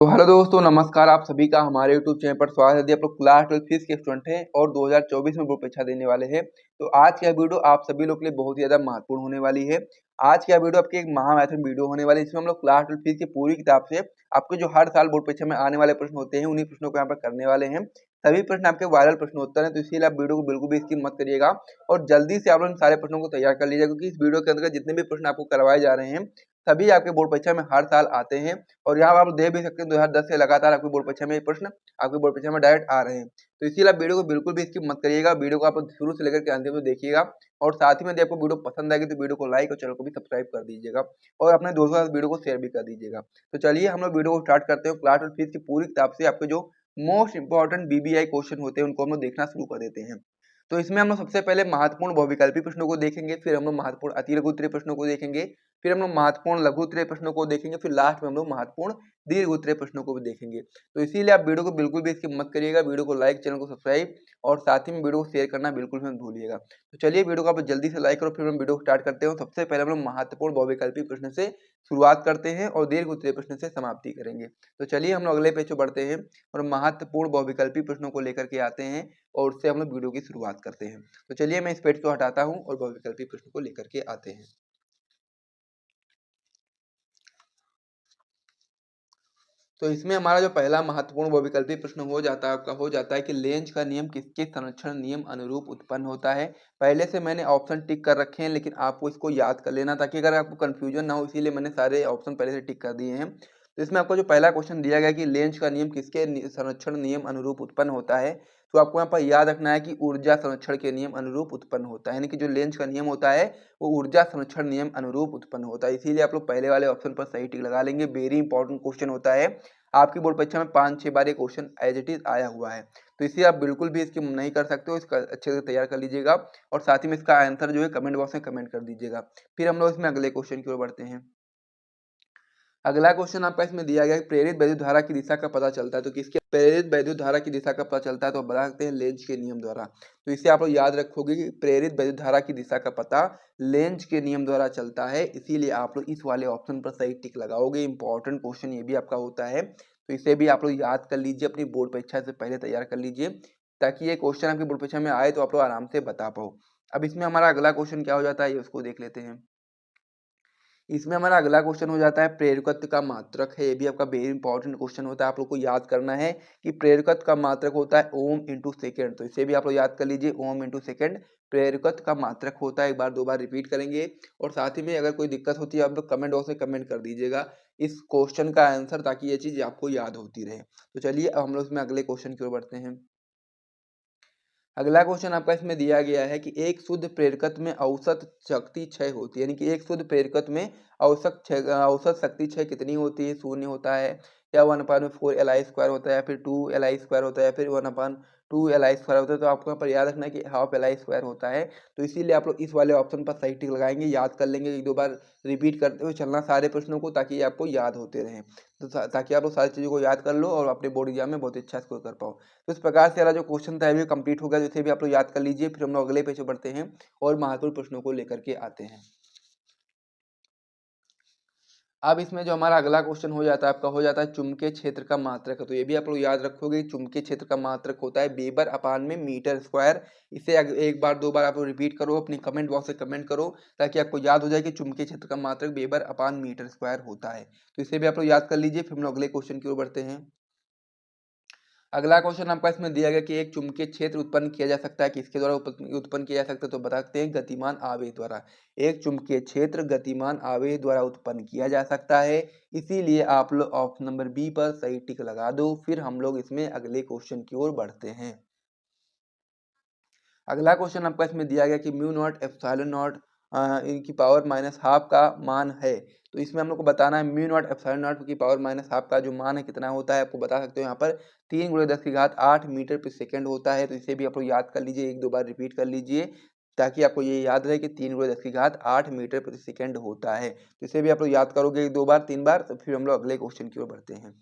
तो हेलो दोस्तों, नमस्कार। आप सभी का हमारे यूट्यूब चैनल पर स्वागत है। यदि आप लोग क्लास 12 फिजिक्स के स्टूडेंट हैं और 2024 में बोर्ड परीक्षा देने वाले हैं तो आज की यह वीडियो आप सभी लोग के लिए बहुत ही ज़्यादा महत्वपूर्ण होने वाली है। आज की यह वीडियो आपकी एक महामैथन वीडियो होने वाली है, जिसमें हम लोग क्लास 12 फिजिक्स की पूरी किताब से आपके जो हर साल बोर्ड परीक्षा में आने वाले प्रश्न होते हैं उन्हीं प्रश्नों को यहाँ पर करने वाले हैं। सभी प्रश्न आपके वायरल प्रश्नोत्तर हैं, तो इसीलिए आप वीडियो को बिल्कुल भी स्किप मत करिएगा और जल्दी से आप लोग इन सारे प्रश्नों को तैयार कर लीजिएगा, क्योंकि इस वीडियो के अंतर्गत जितने भी प्रश्न आपको करवाए जा रहे हैं सभी आपके बोर्ड परीक्षा में हर साल आते हैं। और यहाँ आप देख भी सकते हैं 2010 से लगातार आपकी बोर्ड परीक्षा में ये प्रश्न आपके बोर्ड परीक्षा में डायरेक्ट आ रहे हैं। तो इसीलिए आप वीडियो को बिल्कुल भी स्किप मत करिएगा, वीडियो को आप शुरू से लेकर के अंत तक देखिएगा। और साथ ही में यदि आपको वीडियो पसंद आएगी तो वीडियो को लाइक और चैनल को भी सब्सक्राइब कर दीजिएगा और अपने दोस्तों के साथ वीडियो को शेयर भी कर दीजिएगा। तो चलिए हम लोग वीडियो को स्टार्ट करते हैं। क्लास 12 फिजिक्स की पूरी किताब से आपके जो मोस्ट इंपॉर्टेंट बीबीआई क्वेश्चन होते हैं उनको हम लोग देखना शुरू कर देते हैं। तो इसमें हम लोग सबसे पहले महत्वपूर्ण बहुविकल्पी प्रश्नों को देखेंगे, फिर हम लोग महत्वपूर्ण अति लघु उत्तरीय प्रश्नों को देखेंगे, फिर हम लोग महत्वपूर्ण लघु उत्तरीय प्रश्नों को देखेंगे, फिर लास्ट में हम लोग महत्वपूर्ण दीर्घ उत्तरीय प्रश्नों को भी देखेंगे। तो इसीलिए आप वीडियो को बिल्कुल भी स्किप मत करिएगा, वीडियो को लाइक, चैनल को सब्सक्राइब और साथ ही में वीडियो को शेयर करना बिल्कुल भी मत भूलिएगा। तो चलिए वीडियो को आप जल्दी से लाइक करो, फिर हम वीडियो को स्टार्ट करते हैं। सबसे पहले हम लोग महत्वपूर्ण बहुविकल्पी प्रश्न से शुरुआत करते हैं और दीर्घ उत्तरीय प्रश्न से समाप्ति करेंगे। तो चलिए हम लोग अगले पेज पर बढ़ते हैं और महत्वपूर्ण बहुविकल्पी प्रश्नों को लेकर के आते हैं और उससे हम लोग वीडियो की शुरुआत करते हैं। तो चलिए मैं इस पेज को हटाता हूं और बहुविकल्पी प्रश्न को लेकर के आते हैं। तो इसमें हमारा जो पहला महत्वपूर्ण बहुविकल्पी प्रश्न हो जाता है कि लेंज का नियम किसके संरक्षण नियम अनुरूप उत्पन्न होता है। पहले से मैंने ऑप्शन टिक कर रखे हैं, लेकिन आपको इसको याद कर लेना ताकि अगर आपको कंफ्यूजन ना हो, इसीलिए मैंने सारे ऑप्शन पहले से टिक कर दिए हैं। तो इसमें आपको जो पहला क्वेश्चन दिया गया कि लेंज का नियम किसके संरक्षण नियम अनुरूप उत्पन्न होता है, तो आपको यहाँ पर याद रखना है कि ऊर्जा संरक्षण के नियम अनुरूप उत्पन्न होता है। यानी कि जो लेंज का नियम होता है वो ऊर्जा संरक्षण नियम अनुरूप उत्पन्न होता है। इसीलिए आप लोग पहले वाले ऑप्शन पर सही टिक लगा लेंगे। वेरी इंपॉर्टेंट क्वेश्चन होता है, आपकी बोर्ड परीक्षा में 5-6 बार ये क्वेश्चन एज इट इज आया हुआ है। तो इसे आप बिल्कुल भी इसकी नहीं कर सकते हो, इसका अच्छे से तैयार कर लीजिएगा और साथ ही में इसका आंसर जो है कमेंट बॉक्स में कमेंट कर दीजिएगा। फिर हम लोग इसमें अगले क्वेश्चन की ओर बढ़ते हैं। अगला क्वेश्चन आपका इसमें दिया गया है, प्रेरित वैद्युत धारा की दिशा का पता चलता है। तो किसके प्रेरित वैद्युत धारा की दिशा का पता चलता है, तो बता सकते हैं लेंज के नियम द्वारा। तो इसे आप लोग याद रखोगे कि प्रेरित वैद्युत धारा की दिशा का पता लेंज के नियम द्वारा चलता है। इसीलिए आप लोग इस वाले ऑप्शन पर सही टिक लगाओगे। इंपॉर्टेंट क्वेश्चन ये भी आपका होता है, तो इसे भी आप लोग याद कर लीजिए, अपनी बोर्ड परीक्षा से पहले तैयार कर लीजिए ताकि ये क्वेश्चन आपकी बोर्ड परीक्षा में आए तो आप लोग आराम से बता पाओ। अब इसमें हमारा अगला क्वेश्चन क्या हो जाता है, ये उसको देख लेते हैं। इसमें हमारा अगला क्वेश्चन हो जाता है प्रेरकत्व का मात्रक है। ये भी आपका वेरी इंपॉर्टेंट क्वेश्चन होता है, आप लोग को याद करना है कि प्रेरकत्व का मात्रक होता है ओम इंटू सेकेंड। तो इसे भी आप लोग याद कर लीजिए, ओम इंटू सेकेंड प्रेरकत्व का मात्रक होता है। एक बार दो बार रिपीट करेंगे और साथ ही में अगर कोई दिक्कत होती है आप लोग कमेंट बॉक्स में कमेंट कर दीजिएगा इस क्वेश्चन का आंसर, ताकि ये चीज आपको याद होती रहे। तो चलिए अब हम लोग इसमें अगले क्वेश्चन की ओर बढ़ते हैं। अगला क्वेश्चन आपका इसमें दिया गया है कि एक शुद्ध प्रेरकत्व में औसत शक्ति क्षय होती है। यानी कि एक शुद्ध प्रेरकत्व में औसत शक्ति क्षय कितनी होती है, शून्य होता है या 1/4 Li² होता है या फिर 2Li² होता है या फिर 1/2Li² होता है। तो आपको यहाँ पर याद रखना है कि हाफ Li² होता है। तो इसीलिए आप लोग इस वाले ऑप्शन पर सही टिक लगाएंगे, याद कर लेंगे, एक दो बार रिपीट करते हुए चलना सारे प्रश्नों को, ताकि ये आपको याद होते रहें। तो ताकि आप लोग सारी चीज़ों को याद कर लो और अपने बोर्ड एग्जाम में बहुत अच्छा स्कोर कर पाओ। तो इस प्रकार से वाला जो क्वेश्चन था ये कंप्लीट हो गया, जिसे भी आप लोग याद कर लीजिए। फिर हम लोग अगले पेज पे बढ़ते हैं और महत्वपूर्ण प्रश्नों को लेकर के आते हैं। अब इसमें जो हमारा अगला क्वेश्चन हो जाता है आपका हो जाता है चुंबकीय क्षेत्र का मात्रक है। तो ये भी आप लोग याद रखोगे, चुंबकीय क्षेत्र का मात्रक होता है वेबर अपान में मीटर स्क्वायर। इसे एक बार दो बार आप लोग रिपीट करो, अपनी कमेंट बॉक्स में कमेंट करो ताकि आपको याद हो जाए कि चुंबकीय क्षेत्र का मात्रक वेबर अपान मीटर स्क्वायर होता है। तो इसे भी आप लोग याद कर लीजिए। फिर हम लोग अगले क्वेश्चन की ओर बढ़ते हैं। अगला क्वेश्चन आपका इसमें दिया गया कि एक चुंबकीय क्षेत्र उत्पन्न किया जा सकता है, किसके द्वारा उत्पन्न किया जा सकता है, तो बता सकते हैं गतिमान आवेश द्वारा। एक चुंबकीय क्षेत्र गतिमान आवेश द्वारा उत्पन्न किया जा सकता है। इसीलिए आप लोग ऑप्शन नंबर बी पर सही टिक लगा दो। फिर हम लोग इसमें अगले क्वेश्चन की ओर बढ़ते हैं। अगला क्वेश्चन आपका इसमें दिया गया कि म्यू नॉट एप्सिलॉन नॉट इनकी पावर माइनस हाफ का मान है। तो इसमें हम लोग को बताना है म्यू नॉट एप्सिलॉन नॉट की पावर माइनस हाफ का जो मान है कितना होता है, आपको बता सकते हो यहाँ पर 3 × 10⁸ मीटर प्रति सेकंड होता है। तो इसे भी आप लोग याद कर लीजिए, एक दो बार रिपीट कर लीजिए ताकि आपको ये याद रहे कि 3 × 10⁸ मीटर प्रति सेकंड होता है। तो इसे भी आप लोग याद करोगे एक दो बार तीन बार। तो फिर हम लोग अगले क्वेश्चन की ओर बढ़ते हैं।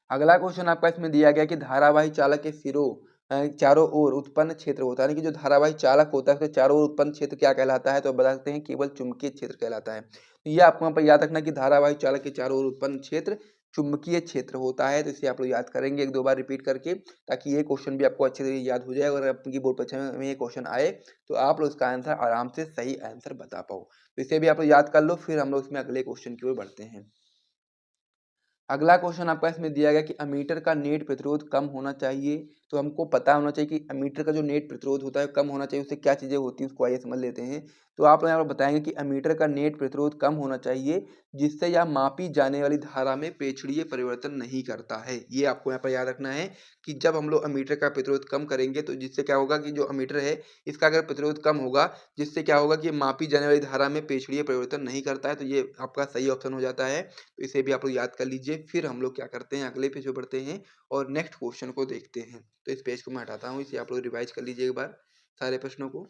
अगला क्वेश्चन आपका इसमें दिया गया कि धारावाही चालक के सिरों चारों ओर उत्पन्न क्षेत्र होता है। यानी कि जो धारावाही चालक होता है उसके चारों ओर उत्पन्न क्षेत्र क्या कहलाता है, तो बता सकते हैं केवल चुंबकीय क्षेत्र कहलाता है। तो ये आपको यहाँ पर याद रखना कि धारावाही चालक के चारों ओर उत्पन्न क्षेत्र चुंबकीय क्षेत्र होता है। तो इसे आप लोग याद करेंगे एक दो बार रिपीट करके, ताकि ये क्वेश्चन भी आपको अच्छे तरीके याद हो जाए। अगर आपकी बोर्ड परीक्षा में ये क्वेश्चन आए तो आप लोग इसका आंसर आराम से सही आंसर बता पाओ। तो इसे भी आप लोग याद कर लो, फिर हम लोग इसमें अगले क्वेश्चन की ओर बढ़ते हैं। अगला क्वेश्चन आपका इसमें दिया गया कि अमीटर का नेट प्रतिरोध कम होना चाहिए। तो हमको पता होना चाहिए कि अमीटर का जो नेट प्रतिरोध होता है कम होना चाहिए, उससे क्या चीज़ें होती हैं उसको आइए समझ लेते हैं। तो आप लोग यहाँ पर बताएंगे कि अमीटर का नेट प्रतिरोध कम होना चाहिए जिससे यह मापी जाने वाली धारा में पेछड़ीय परिवर्तन नहीं करता है। ये आपको यहाँ पर याद रखना है कि जब हम लोग अमीटर का प्रतिरोध कम करेंगे तो जिससे क्या होगा कि जो अमीटर है इसका अगर प्रतिरोध कम होगा, जिससे क्या होगा कि मापी जाने वाली धारा में पेछड़ीय परिवर्तन नहीं करता है। तो ये आपका सही ऑप्शन हो जाता है। तो इसे भी आप लोग याद कर लीजिए। फिर हम लोग क्या करते हैं, अगले पेज पे बढ़ते हैं और नेक्स्ट क्वेश्चन को देखते हैं। तो इस पेज को मैं हटाता हूँ, इसे आप लोग रिवाइज कर लीजिए एक बार सारे प्रश्नों को।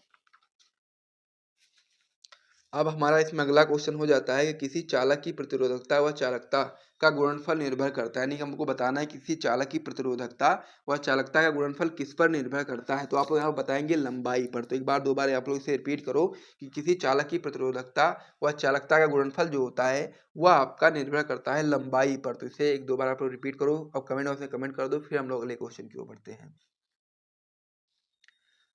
अब हमारा इसमें अगला क्वेश्चन हो जाता है कि किसी चालक की प्रतिरोधकता व चालकता का गुणनफल निर्भर करता है। यानी कि हमको बताना है किसी चालक की प्रतिरोधकता व चालकता का गुणनफल किस पर निर्भर करता है। तो आप लोग यहाँ बताएंगे लंबाई पर। तो एक बार दो बार आप लोग इसे रिपीट करो कि किसी चालक की प्रतिरोधकता व चालकता का गुणनफल जो होता है वह आपका निर्भर करता है लंबाई पर। तो इसे एक दो बार आप लोग रिपीट करो और कमेंट बॉक्स में कमेंट कर दो, फिर हम लोग अगले क्वेश्चन की ओर बढ़ते हैं।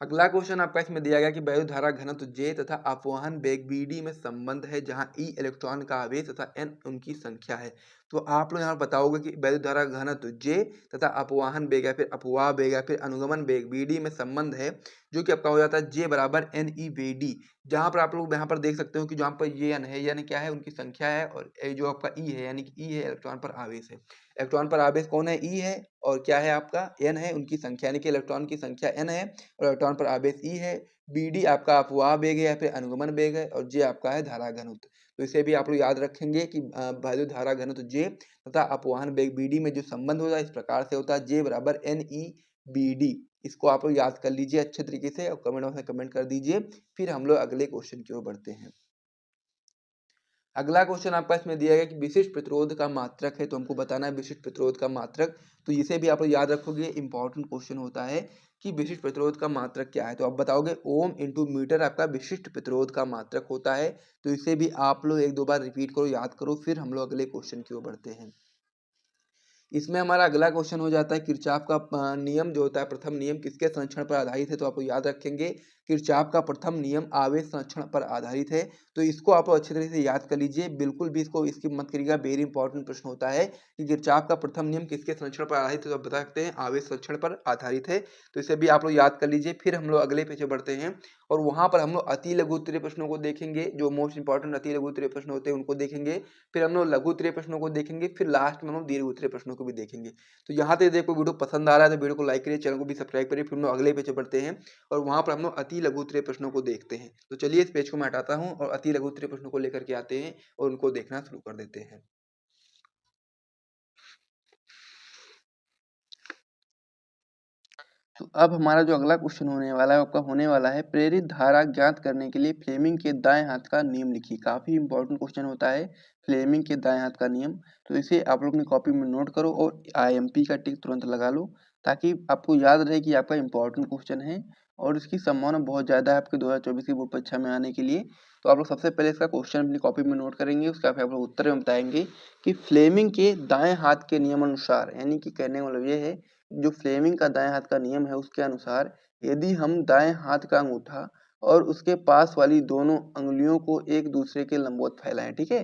अगला क्वेश्चन आपका इसमें दिया गया कि वायु धारा घनत्व J तथा अपवहन वेग BD में संबंध है, जहां E इलेक्ट्रॉन का आवेश तथा N उनकी संख्या है। तो आप लोग यहाँ बताओगे कि वायु धारा घनत्व J तथा अपवाहन वेग या फिर अपवाह वेग या फिर अनुगमन वेग BD में संबंध है, जो कि आपका हो जाता है J बराबर NE/VD। जहां पर आप लोग यहाँ पर देख सकते हो कि जहाँ पर ये N है, यानी क्या है उनकी संख्या है, और ये जो आपका E है यानी कि E है इलेक्ट्रॉन पर आवेश है। इलेक्ट्रॉन पर आवेश कौन है, E है, और क्या है आपका N है उनकी संख्या, यानी कि इलेक्ट्रॉन की संख्या N है और इलेक्ट्रॉन पर आवेश E है। BD आपका अपवाह वेग है या फिर अनुगमन वेग है, और J आपका है धारा घनत्व। तो इसे भी आप लोग याद रखेंगे कि वैद्युत धारा घनत्व J तथा अपवहन वेग BD में जो संबंध होता है इस प्रकार से होता है J बराबर NE/BD। इसको आप लोग याद कर लीजिए अच्छे तरीके से और कमेंट बॉक्स में कमेंट कर दीजिए। फिर हम लोग अगले क्वेश्चन की ओर बढ़ते हैं। अगला क्वेश्चन आपका इसमें दिया गया कि विशिष्ट प्रतिरोध का मात्रक है। तो हमको बताना है विशिष्ट प्रतिरोध का मात्रक। तो इसे भी आप लोग याद रखोगे, इंपॉर्टेंट क्वेश्चन होता है कि विशिष्ट प्रतिरोध का मात्रक क्या है। तो आप बताओगे ओम इंटू मीटर आपका विशिष्ट प्रतिरोध का मात्रक होता है। तो इसे भी आप लोग एक दो बार रिपीट करो, याद करो, फिर हम लोग अगले क्वेश्चन की ओर बढ़ते हैं। इसमें हमारा अगला क्वेश्चन हो जाता है किरचॉफ का नियम जो होता है, प्रथम नियम किसके संरक्षण पर आधारित है। तो आपको याद रखेंगे किरचॉफ का प्रथम नियम आवेश संरक्षण पर आधारित है। तो इसको आप अच्छी तरह से याद कर लीजिए, बिल्कुल भी इसको स्किप मत करिएगा। वेरी इंपॉर्टेंट प्रश्न होता है कि किरचॉफ का प्रथम नियम किसके संरक्षण पर आधारित है। तो आप बता सकते हैं आवेश संरक्षण पर आधारित है। तो इसे भी आप लोग याद कर लीजिए। फिर हम लोग अगले पेज बढ़ते हैं और वहां पर हम लोग अति लघु उत्तरीय प्रश्नों को देखेंगे। जो मोस्ट इंपॉर्टेंट अति लघु उत्तरीय प्रश्न होते हैं उनको देखेंगे, फिर हम लोग लघु उत्तरीय प्रश्नों को देखेंगे, फिर लास्ट में हम लोग दीर्घ उत्तरीय प्रश्नों को भी देखेंगे। तो यहाँ तक देखो वीडियो पसंद आ रहा है तो वीडियो को लाइक करिए, चैनल को भी सब्सक्राइब करिए। फिर हम लोग अगले पेज पे बढ़ते हैं और वहाँ पर हम लोग अति लघु उत्तरीय प्रश्नों को देखते हैं। तो चलिए इस पेज को मैं हटाता हूँ और अति लघु उत्तरीय प्रश्नों को लेकर के आते हैं और उनको देखना शुरू कर देते हैं। तो अब हमारा जो अगला क्वेश्चन होने वाला है आपका होने वाला है प्रेरित धारा ज्ञात करने के लिए फ्लेमिंग के दाएं हाथ का नियम लिखिए। काफी इंपॉर्टेंट क्वेश्चन होता है फ्लेमिंग के दाएं हाथ का नियम। तो इसे आप लोग अपनी कॉपी में नोट करो और IMP का टिक तुरंत लगा लो, ताकि आपको याद रहे कि आपका इंपॉर्टेंट क्वेश्चन है और इसकी संभावना बहुत ज़्यादा है आपके 2024 की बोर्ड परीक्षा में आने के लिए। तो आप लोग सबसे पहले इसका क्वेश्चन अपनी कॉपी में नोट करेंगे, उसका फिर आप लोग उत्तर में बताएंगे कि फ्लेमिंग के दाएं हाथ के नियम अनुसार, यानी कि कहने का मतलब ये है जो फ्लेमिंग का दाएं हाथ का नियम है उसके अनुसार यदि हम दाएं हाथ का अंगूठा और उसके पास वाली दोनों अंगुलियों को एक दूसरे के लंबवत फैलाएं, ठीक है,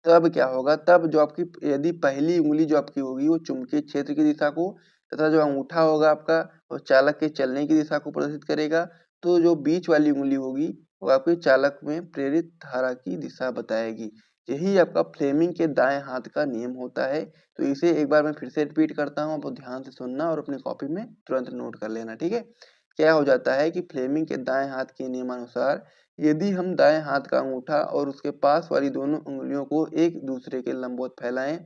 तब क्या होगा, तब जो आपकी यदि पहली उंगली जो आपकी होगी वो चुंबकीय क्षेत्र की दिशा को तथा जो अंगूठा होगा आपका वो चालक के चलने की दिशा को प्रदर्शित करेगा, तो जो बीच वाली उंगली होगी वो आपके चालक में प्रेरित धारा की दिशा बताएगी। यही आपका फ्लेमिंग के दाएं हाथ का नियम होता है। तो इसे एक बार मैं फिर से रिपीट करता हूँ, आप ध्यान से सुनना और अपनी कॉपी में तुरंत नोट कर लेना, ठीक है। क्या हो जाता है कि फ्लेमिंग के दाएं हाथ के नियमानुसार यदि हम दाएं हाथ का अंगूठा और उसके पास वाली दोनों उंगलियों को एक दूसरे के लंबवत फैलाएं,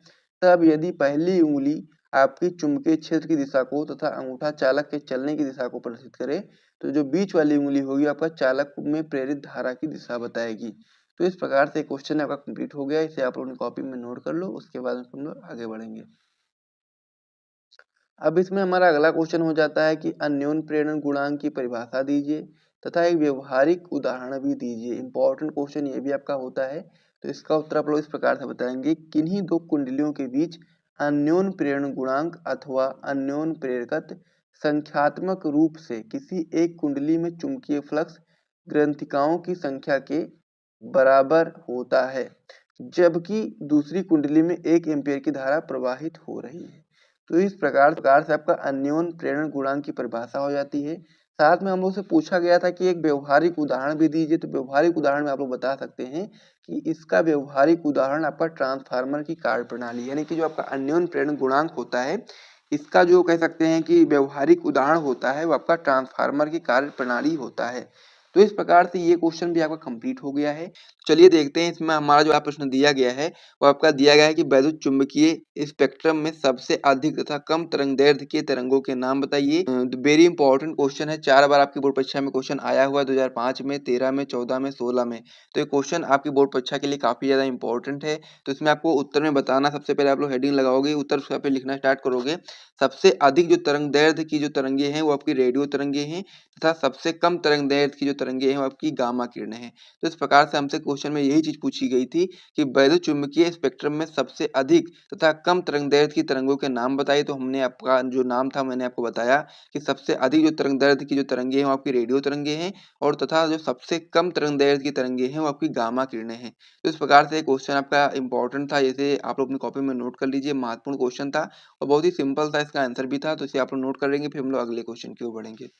तब यदि पहली उंगली आपकी चुंबकीय क्षेत्र की दिशा को तथा अंगूठा चालक के चलने की दिशा को प्रदर्शित करे, तो जो बीच वाली उंगली होगी आपका चालक में प्रेरित धारा की दिशा बताएगी। तो इस प्रकार से क्वेश्चन आपका कंप्लीट हो गया। इसे आप अपनी कॉपी में नोट कर लो, उसके बाद हम लोग आगे बढ़ेंगे। अब इसमें हमारा अगला क्वेश्चन हो जाता है कि अन्योन प्रेरण गुणांक की परिभाषा दीजिए तथा एक व्यवहारिक उदाहरण भी दीजिए। इंपॉर्टेंट क्वेश्चन ये भी आपका होता है। तो इसका उत्तर आप लोग इस प्रकार से बताएंगे, किन्हीं दो कुंडलियों के बीच अन्योन प्रेरण गुणांक अथवा अन्योन प्रेरकत्व संख्यात्मक रूप से किसी एक कुंडली में चुंबकीय फ्लक्स ग्रंथिकाओं की संख्या के बराबर होता है, जबकि दूसरी कुंडली में 1 एम्पीयर की धारा प्रवाहित हो रही है। तो इस प्रकार से आपका अन्योन प्रेरण गुणांक की परिभाषा हो जाती है। साथ में हम लोग से पूछा गया था कि एक व्यवहारिक उदाहरण भी दीजिए, तो व्यवहारिक उदाहरण में आप लोग बता सकते हैं कि इसका व्यवहारिक उदाहरण आपका ट्रांसफार्मर की कार्यप्रणाली, यानी कि जो आपका अन्योन प्रेरण गुणांक होता है, इसका जो कह सकते हैं कि व्यवहारिक उदाहरण होता है वो आपका ट्रांसफार्मर की कार्यप्रणाली होता है। तो इस प्रकार से ये क्वेश्चन भी आपका कंप्लीट हो गया है। चलिए देखते हैं इसमें हमारा जो प्रश्न दिया गया है वो आपका दिया गया है कि वैद्युत चुंबकीय स्पेक्ट्रम में सबसे अधिक तथा कम तरंगदैर्ध्य के तरंगों के नाम बताइए। वेरी इंपॉर्टेंट क्वेश्चन है, 4 बार आपकी बोर्ड परीक्षा में क्वेश्चन आया हुआ है, 2005 में, 13 में, 14 में, 16 में। तो ये क्वेश्चन आपकी बोर्ड परीक्षा के लिए काफी ज्यादा इंपॉर्टेंट है। तो इसमें आपको उत्तर में बताना, सबसे पहले आप लोग हेडिंग लगाओगे, उत्तर उसका पे लिखना स्टार्ट करोगे। सबसे अधिक जो तरंगदैर्ध्य की जो तरंगे हैं वो आपकी रेडियो तरंगे हैं, तथा सबसे कम तरंगदैर्ध्य की जो तरंगे हैं वो आपकी गामा किरणें हैं। तो इस प्रकार से हमसे क्वेश्चन में यही चीज पूछी गई थी कि वैद्युत चुंबकीय स्पेक्ट्रम में सबसे अधिक तथा कम तरंगदैर्ध्य की तरंगों के नाम बताइए। तो हमने आपका जो नाम था मैंने आपको बताया कि सबसे अधिक जो तरंगदैर्ध्य की जो तरंगे हैं वो आपकी रेडियो तरंगे हैं, और तथा जो सबसे कम तरंगदैर्ध्य की तरंगे हैं वो आपकी गामा किरणें हैं। तो इस प्रकार से क्वेश्चन आपका इंपॉर्टेंट था, जैसे आप लोग अपनी कॉपी में नोट कर लीजिए, महत्वपूर्ण क्वेश्चन था और बहुत ही सिंपल था, इसका आंसर भी था। तो इसे आप लोग नोट कर लेंगे, फिर हम लोग अगले क्वेश्चन की ओर बढ़ेंगे।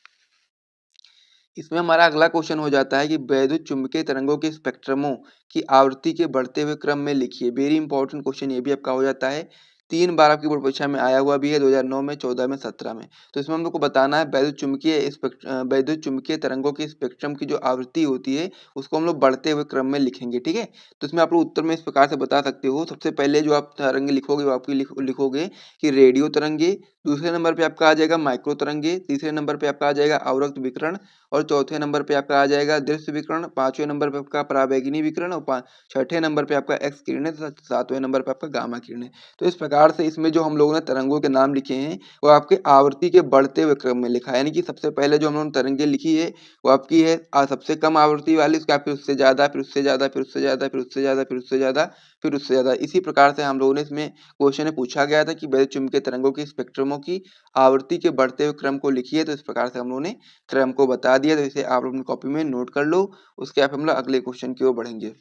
इसमें हमारा अगला क्वेश्चन हो जाता है कि वैद्युत चुंबकीय तरंगों के स्पेक्ट्रमों की आवृत्ति के बढ़ते हुए क्रम में लिखिए। वेरी इंपॉर्टेंट क्वेश्चन ये भी आपका हो जाता है, 3 बार आपकी बोर्ड परीक्षा में आया हुआ भी है, 2009 में, 14 में, 17 में। तो इसमें हम लोग को बताना है वैद्युत चुंबकीय तरंगों के स्पेक्ट्रम की जो आवृत्ति होती है उसको हम लोग बढ़ते हुए क्रम में लिखेंगे, ठीक है। तो इसमें आप लोग उत्तर में इस प्रकार से बता सकते हो। सबसे पहले जो आप तरंगे लिखोगे वो आपकी लिखोगे कि रेडियो तरंगे, दूसरे नंबर पे आपका आ जाएगा माइक्रो तरंगे, तीसरे नंबर पे आपका आ जाएगा अवरक्त विकिरण, और चौथे नंबर पे आपका आ जाएगा दृश्य विकिरण, पांचवें नंबर पे आपका पराबैंगनी विकिरण, और छठे नंबर पे आपका एक्स किरणें, तथा सातवें नंबर पे आपका गामा किरणें। तो इस प्रकार से इसमें जो हम लोगों ने तरंगों के नाम लिखे हैं वो आपके आवृत्ति के बढ़ते हुए क्रम में लिखा है, यानी कि सबसे पहले जो हम लोगों ने तरंगे लिखी है वो आपकी है सबसे कम आवृत्ति वाली, उसका फिर उससे ज्यादा, फिर उससे ज्यादा, फिर उससे ज्यादा, फिर उससे ज्यादा, फिर उससे ज्यादा, फिर उससे ज्यादा। इसी प्रकार से हम लोगों ने इसमें क्वेश्चन में पूछा गया था कि वैद्युत चुंबकीय तरंगों के स्पेक्ट्रमों की आवृत्ति के बढ़ते हुए क्रम को लिखिए। तो इस प्रकार से हम लोगों ने क्रम को बता दिया, तो इसे आप अपनी कॉपी में नोट कर लो। उसके बाद हम लोग अगले क्वेश्चन की ओर बढ़ेंगे।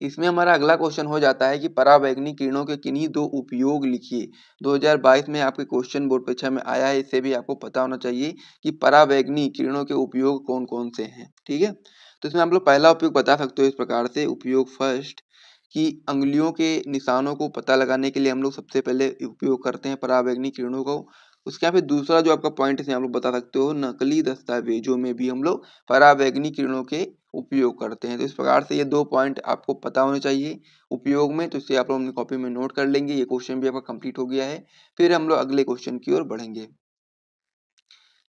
इसमें हमारा अगला क्वेश्चन हो जाता है कि पराबैंगनी किरणों के किन्हीं 2 उपयोग लिखिए। 2022 में आपके क्वेश्चन बोर्ड परीक्षा में आया है, इससे भी आपको पता होना चाहिए कि पराबैंगनी किरणों के उपयोग कौन कौन से हैं, ठीक है। तो इसमें आप लोग पहला उपयोग बता सकते हो इस प्रकार से, उपयोग फर्स्ट, कि अंगुलियों के निशानों को पता लगाने के लिए हम लोग सबसे पहले उपयोग करते हैं पराबैंगनी किरणों को। उसके बाद फिर दूसरा जो आपका पॉइंट है, इसमें आप लोग बता सकते हो नकली दस्तावेजों में भी हम लोग पराबैंगनी किरणों के उपयोग करते हैं। तो इस प्रकार से ये 2 पॉइंट आपको पता होने चाहिए उपयोग में, तो इसे आप लोग अपनी कॉपी में नोट कर लेंगे। ये क्वेश्चन भी आपका कंप्लीट हो गया है। फिर हम लोग अगले क्वेश्चन की ओर बढ़ेंगे।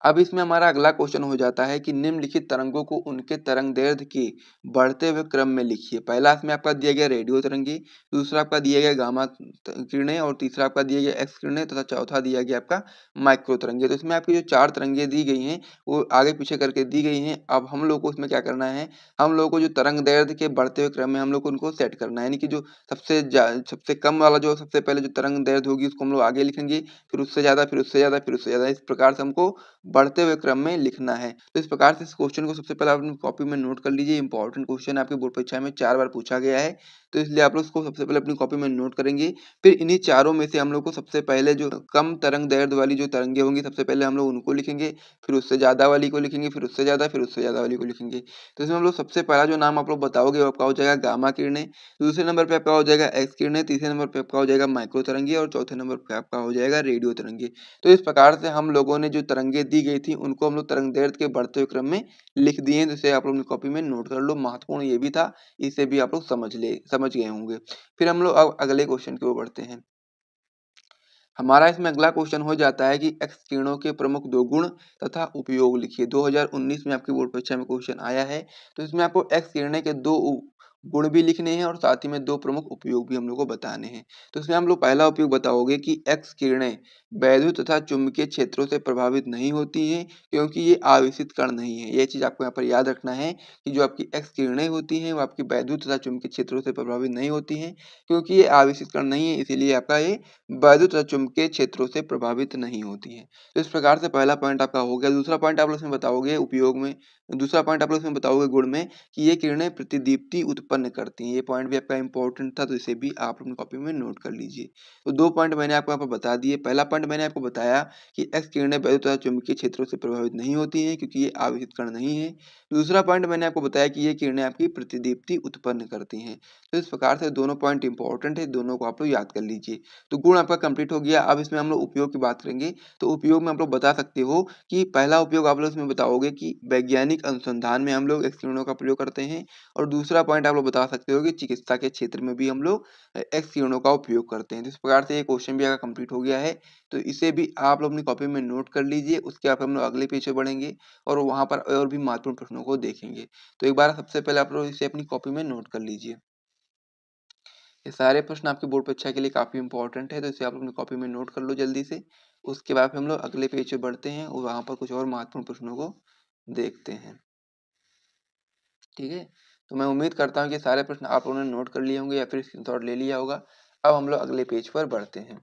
अब इसमें हमारा अगला क्वेश्चन हो जाता है कि निम्नलिखित तरंगों को उनके तरंगदैर्ध्य के बढ़ते हुए क्रम में लिखिए। पहला इसमें आपका दिया गया रेडियो तरंगे, दूसरा आपका दिया गया गामा किरणें, और तीसरा आपका दिया गया एक्स किरणें, तथा चौथा दिया गया आपका माइक्रो तरंगे। तो इसमें आपकी जो 4 तरंगे दी गई हैं वो आगे पीछे करके दी गई हैं। अब हम लोग को इसमें क्या करना है, हम लोग को जो तरंगदैर्ध्य के बढ़ते हुए क्रम में हम लोग को उनको सेट करना है, यानी कि जो सबसे कम वाला जो सबसे पहले जो तरंगदैर्ध्य होगी उसको हम लोग आगे लिखेंगे, फिर उससे ज्यादा, फिर उससे ज्यादा, फिर उससे ज्यादा, इस प्रकार से हमको बढ़ते हुए क्रम में लिखना है। तो इस प्रकार से इस क्वेश्चन को सबसे पहले आप अपनी कॉपी में नोट कर लीजिए। इंपॉर्टेंट क्वेश्चन आपके बोर्ड परीक्षा में 4 बार पूछा गया है, तो इसलिए आप लोग इसको सबसे पहले अपनी कॉपी में नोट करेंगे। फिर इन्हीं चारों में से हम लोग को सबसे पहले जो कम तरंग दैर्ध्य वाली जो तरंगे होंगी सबसे पहले हम लोग उनको लिखेंगे, फिर उससे ज्यादा वाली को लिखेंगे, फिर उससे ज्यादा, फिर उससे ज्यादा वाली को लिखेंगे। तो इसमें हम लोग सबसे पहला जो नाम आप लोग बताओगे वो आपका हो जाएगा गामा किरणें, दूसरे नंबर पे आपका हो जाएगा एक्स किरणें, तीसरे नंबर पे आपका हो जाएगा माइक्रो तरंगे, और चौथे नंबर पे आपका हो जाएगा रेडियो तरंगे। तो इस प्रकार से हम लोगों ने जो तरंगे दी गई थी उनको हम लोग तरंगदैर्ध्य के बढ़ते हुए क्रम में लिख दिए हैं। जिसे आप लोग अपनी कॉपी में नोट कर लो, महत्वपूर्ण ये भी था, इसे भी आप लोग समझ गए होंगे। फिर हम लोग अब अगले क्वेश्चन की ओर बढ़ते हैं। हमारा इसमें अगला क्वेश्चन हो जाता है कि एक्स किरणों के प्रमुख 2 गुण तथा उपयोग लिखिए। 2019 में आपकी बोर्ड परीक्षा में क्वेश्चन आया है, तो इसमें आपको एक्स किरणें के 2 गुण भी लिखने हैं और साथ ही में 2 प्रमुख उपयोग भी हम लोग को बताने हैं। तो इसमें हम लोग पहला उपयोग बताओगे कि एक्स किरणें वैद्युत तथा चुंबकीय क्षेत्रों से प्रभावित नहीं होती हैं, क्योंकि ये आवेशित कण नहीं है। ये चीज़ आपको यहाँ पर याद रखना है कि जो आपकी एक्स किरणें होती हैं वो आपकी वैद्युत तथा चुंबकीय क्षेत्रों से प्रभावित नहीं होती हैं, क्योंकि ये आवेशित कण नहीं है, इसीलिए आपका ये वैद्युत तथा चुंबकीय क्षेत्रों से प्रभावित नहीं होती है। तो इस प्रकार से पहला पॉइंट आपका हो गया। दूसरा पॉइंट आप लोग इसमें बताओगे उपयोग में, दूसरा पॉइंट आप लोग इसमें बताओगे गुण में कि ये किरणें प्रतिदीप्ति उत्पन्न करती हैं। ये पॉइंट भी आपका इंपॉर्टेंट था, तो इसे भी आप अपनी कॉपी में नोट कर लीजिए। तो 2 पॉइंट मैंने आपको यहाँ पर बता दिए। पहला पॉइंट मैंने आपको बताया कि एक्स किरणें वैद्युत तथा चुंबकीय क्षेत्रों से प्रभावित नहीं होती हैं, क्योंकि ये आवेशित कण नहीं है। दूसरा पॉइंट मैंने आपको बताया कि ये किरणें आपकी प्रतिदीप्ति उत्पन्न करती हैं। तो इस प्रकार से दोनों पॉइंट इंपॉर्टेंट है, दोनों को आप लोग याद कर लीजिए। तो गुण आपका कंप्लीट हो गया। अब इसमें हम लोग उपयोग की बात करेंगे। तो उपयोग में आप लोग बता सकते हो कि पहला उपयोग आप लोग इसमें बताओगे कि वैज्ञानिक अनुसंधान में हम लोग एक्स किरणों का प्रयोग करते हैं, और दूसरा पॉइंट आप लोग बता सकते हो कि चिकित्सा के क्षेत्र में भी हम लोग एक्स किरणों का उपयोग करते हैं। तो इस प्रकार से ये क्वेश्चन भी आपका कंप्लीट हो गया है। तो इसे भी आप लोग अपनी कॉपी में नोट कर लीजिए। उसके बाद हम लोग अगले पेज पे बढ़ेंगे और वहाँ पर और भी महत्वपूर्ण प्रश्नों को देखेंगे। तो एक बार सबसे पहले आप लोग इसे अपनी कॉपी में नोट कर लीजिए। ये सारे प्रश्न आपकी बोर्ड परीक्षा के लिए काफ़ी इंपॉर्टेंट है, तो इसे आप अपनी कॉपी में नोट कर लो जल्दी से। उसके बाद फिर हम लोग अगले पेज पे बढ़ते हैं और वहाँ पर कुछ और महत्वपूर्ण प्रश्नों को देखते हैं। ठीक है? तो मैं उम्मीद करता हूँ कि सारे प्रश्न आप लोगों ने नोट कर लिए होंगे या फिर स्क्रीनशॉट ले लिया होगा। अब हम लोग अगले पेज पर बढ़ते हैं।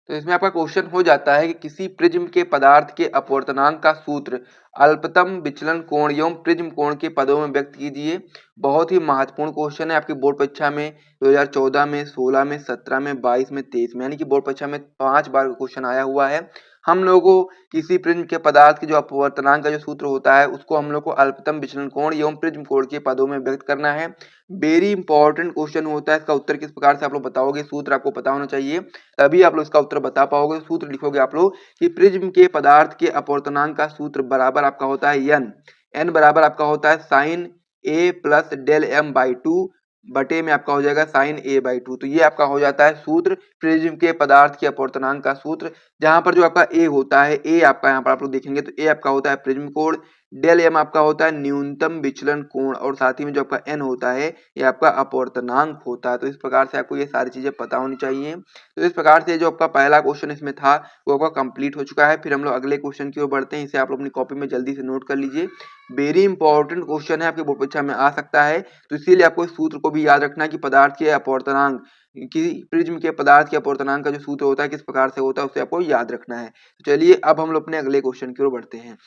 तो इसमें आपका क्वेश्चन हो जाता है कि किसी प्रिज्म के पदार्थ के अपवर्तनांक का सूत्र अल्पतम विचलन कोण एवं प्रिज्म कोण के पदों में व्यक्त कीजिए। बहुत ही महत्वपूर्ण क्वेश्चन है आपकी बोर्ड परीक्षा में 2014 में, 16 में, 17 में, 22 में, 23 में, यानी कि बोर्ड परीक्षा में 5 बार क्वेश्चन आया हुआ है। हम लोगों को किसी प्रिज्म के पदार्थ के जो अपवर्तनांक का जो सूत्र होता है उसको हम लोग को अल्पतम विचलन कोण एवं प्रिज्म कोण के पदों में व्यक्त करना है। वेरी इंपॉर्टेंट क्वेश्चन होता है। इसका उत्तर किस प्रकार से आप लोग बताओगे, सूत्र आपको पता होना चाहिए, तभी आप लोग इसका उत्तर बता पाओगे। सूत्र लिखोगे आप लोग कि प्रिज्म के पदार्थ के अपवर्तनांक का सूत्र बराबर आपका होता है एन। एन बराबर आपका होता है sine A plus del M by two बटे में आपका हो जाएगा साइन ए बाई टू। तो ये आपका हो जाता है सूत्र प्रिज्म के पदार्थ के अपवर्तनांक का सूत्र, जहां पर जो आपका ए होता है, ए आपका यहाँ पर आप लोग देखेंगे तो ए आपका होता है प्रिज्म कोण, डेल एम आपका होता है न्यूनतम विचलन कोण, और साथ ही में जो आपका एन होता है ये आपका अपवर्तनांक होता है। तो इस प्रकार से आपको ये सारी चीजें पता होनी चाहिए। तो इस प्रकार से जो आपका पहला क्वेश्चन इसमें था वो आपका कंप्लीट हो चुका है। फिर हम लोग अगले क्वेश्चन की ओर बढ़ते हैं। इसे आप लोग अपनी कॉपी में जल्दी से नोट कर लीजिए। वेरी इंपॉर्टेंट क्वेश्चन है, आपके बोर्ड परीक्षा में आ सकता है। तो इसीलिए आपको इस सूत्र को भी याद रखना है कि पदार्थ के अपवर्तनांक कि प्रिज्म के पदार्थ के अपवर्तनांक का जो सूत्र होता है किस प्रकार से होता है उसे आपको याद रखना है। तो चलिए अब हम लोग अपने अगले क्वेश्चन की ओर बढ़ते हैं।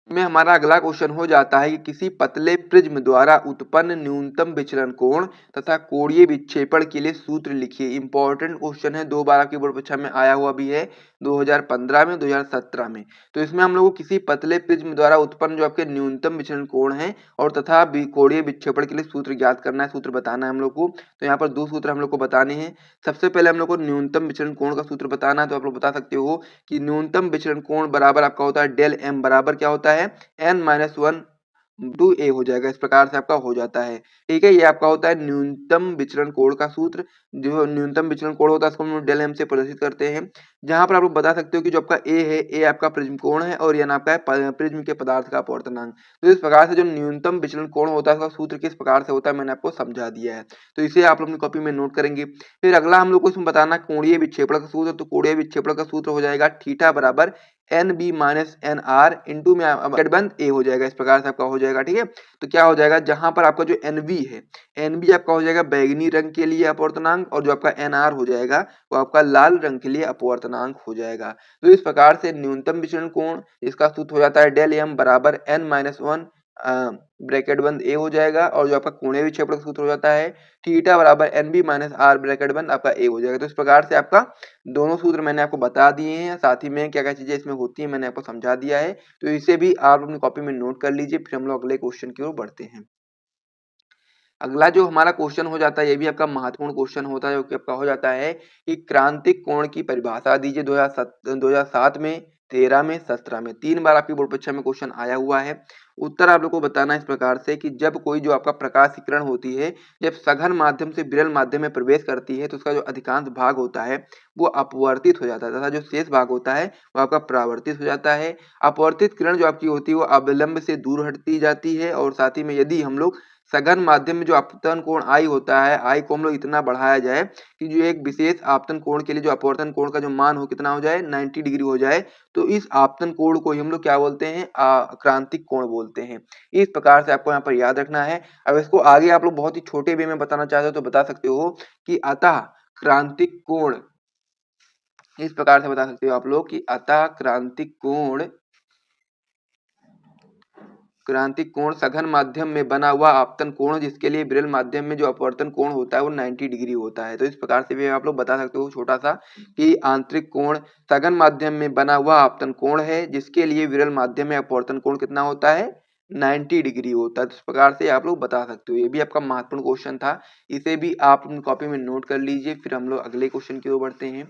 में हमारा अगला क्वेश्चन हो जाता है कि किसी पतले प्रिज्म द्वारा उत्पन्न न्यूनतम विचलन कोण तथा कोणीय विक्षेपण के लिए सूत्र लिखिए। इंपॉर्टेंट क्वेश्चन है, 2 बार आपकी बोर्ड परीक्षा में आया हुआ भी है, 2015 में, 2017 में। तो इसमें हम लोग को किसी पतले प्रिज्म द्वारा उत्पन्न जो आपके न्यूनतम विचलन कोण है और तथा कोणीय विक्षेपण के लिए सूत्र ज्ञात करना है, सूत्र बताना है हम लोग को। तो यहाँ पर 2 सूत्र हम लोग को बताने हैं। सबसे पहले हम लोग को न्यूनतम विचलन कोण का सूत्र बताना है। तो आप लोग बता सकते हो कि न्यूनतम विचलन कोण बराबर आपका होता है डेल एम बराबर क्या होता है n माइनस वन टू ए हो जाएगा। इस प्रकार से आपका हो जाता है। ठीक है, ये आपका होता है न्यूनतम विचलन कोण का सूत्र। जो न्यूनतम विचलन कोण होता है उसको हम लोग डेल एम से प्रदर्शित करते हैं। जहां पर आप लोग बता सकते हो कि जो आपका ए है, ए आपका प्रिज्म कोण है और एन आपका है प्रिज्म के पदार्थ का अपवर्तनांक। तो इस प्रकार से जो न्यूनतम विचलन कोण होता है उसका सूत्र किस प्रकार से होता है मैंने आपको समझा दिया है। तो इसे आप लोग अपनी कॉपी में नोट करेंगे। फिर अगला हम लोग को इसमें बताना कोणीय विक्षेपण का सूत्र। तो कोणीय विक्षेपण का सूत्र हो जाएगा थीटा बराबर N B minus N R into में बंद ए हो जाएगा। इस प्रकार से आपका हो जाएगा। ठीक है, तो क्या हो जाएगा, जहां पर आपका जो एन बी है, एन बी आपका हो जाएगा बैगनी रंग के लिए अपवर्तनांक, और जो आपका एन आर हो जाएगा वो आपका लाल रंग के लिए अपवर्तनांक हो जाएगा। तो इस प्रकार से न्यूनतम विचलन कोण इसका सूत्र हो जाता है डेल एम बराबर एन माइनस वन ब्रैकेट बंद ए हो जाएगा, और जो आपका कोणीय विक्षेपण का सूत्र हो जाता है थीटा बराबर N B minus R bracket बंद आपका ए हो जाएगा। तो इस प्रकार से आपका दोनों सूत्र मैंने आपको बता दिए हैं, साथ ही में क्या क्या चीजें इसमें होती है मैंने आपको समझा दिया है। तो इसे भी आप अपनी कॉपी में नोट कर लीजिए। फिर हम लोग अगले क्वेश्चन की ओर बढ़ते हैं। अगला जो हमारा क्वेश्चन हो जाता है ये भी आपका महत्वपूर्ण क्वेश्चन होता है, जो कि आपका हो जाता है कि क्रांतिक कोण की परिभाषा दीजिए। 2007 में, 13 में, 17 में 3 बार आपकी बोर्ड परीक्षा में क्वेश्चन आया हुआ है। उत्तर आप लोग को बताना है इस प्रकार से कि जब कोई जो आपका प्रकाश किरण होती है जब सघन माध्यम से विरल माध्यम में प्रवेश करती है तो उसका जो अधिकांश भाग होता है वो अपवर्तित हो जाता है तथा जो शेष भाग होता है वो आपका परावर्तित हो जाता है। अपवर्तित किरण जो आपकी होती है वो अविलंब से दूर हटती जाती है, और साथ ही में यदि हम लोग सघन माध्यम में जो अपवर्तन कोण आई होता है, आई को हम लोग इतना बढ़ाया जाए कि जो एक विशेष आपतन कोण के लिए जो अपवर्तन कोण का जो मान हो कितना हो जाए 90 डिग्री हो जाए, तो इस आपतन कोण को ही हम लोग क्या बोलते हैं, क्रांतिक कोण बोलते हैं। इस प्रकार से आपको यहाँ पर याद रखना है। अब इसको आगे आप लोग बहुत ही छोटे वे में बताना चाहते हो तो बता सकते हो कि अतः क्रांतिक कोण, इस प्रकार से बता सकते हो आप लोग कि अतः क्रांतिक कोण सघन माध्यम में बना हुआ आपतन कोण जिसके लिए विरल माध्यम में जो अपवर्तन कोण होता है वो 90 डिग्री होता है। तो इस प्रकार से भी आप लोग बता सकते हो छोटा सा कि आंतरिक कोण सघन माध्यम में बना हुआ आपतन कोण है जिसके लिए विरल माध्यम में अपवर्तन कोण कितना होता है, 90 डिग्री होता है। तो इस प्रकार से आप लोग बता सकते हो। ये भी आपका महत्वपूर्ण क्वेश्चन था, इसे भी आप अपनी कॉपी में नोट कर लीजिए। फिर हम लोग अगले क्वेश्चन की ओर बढ़ते हैं।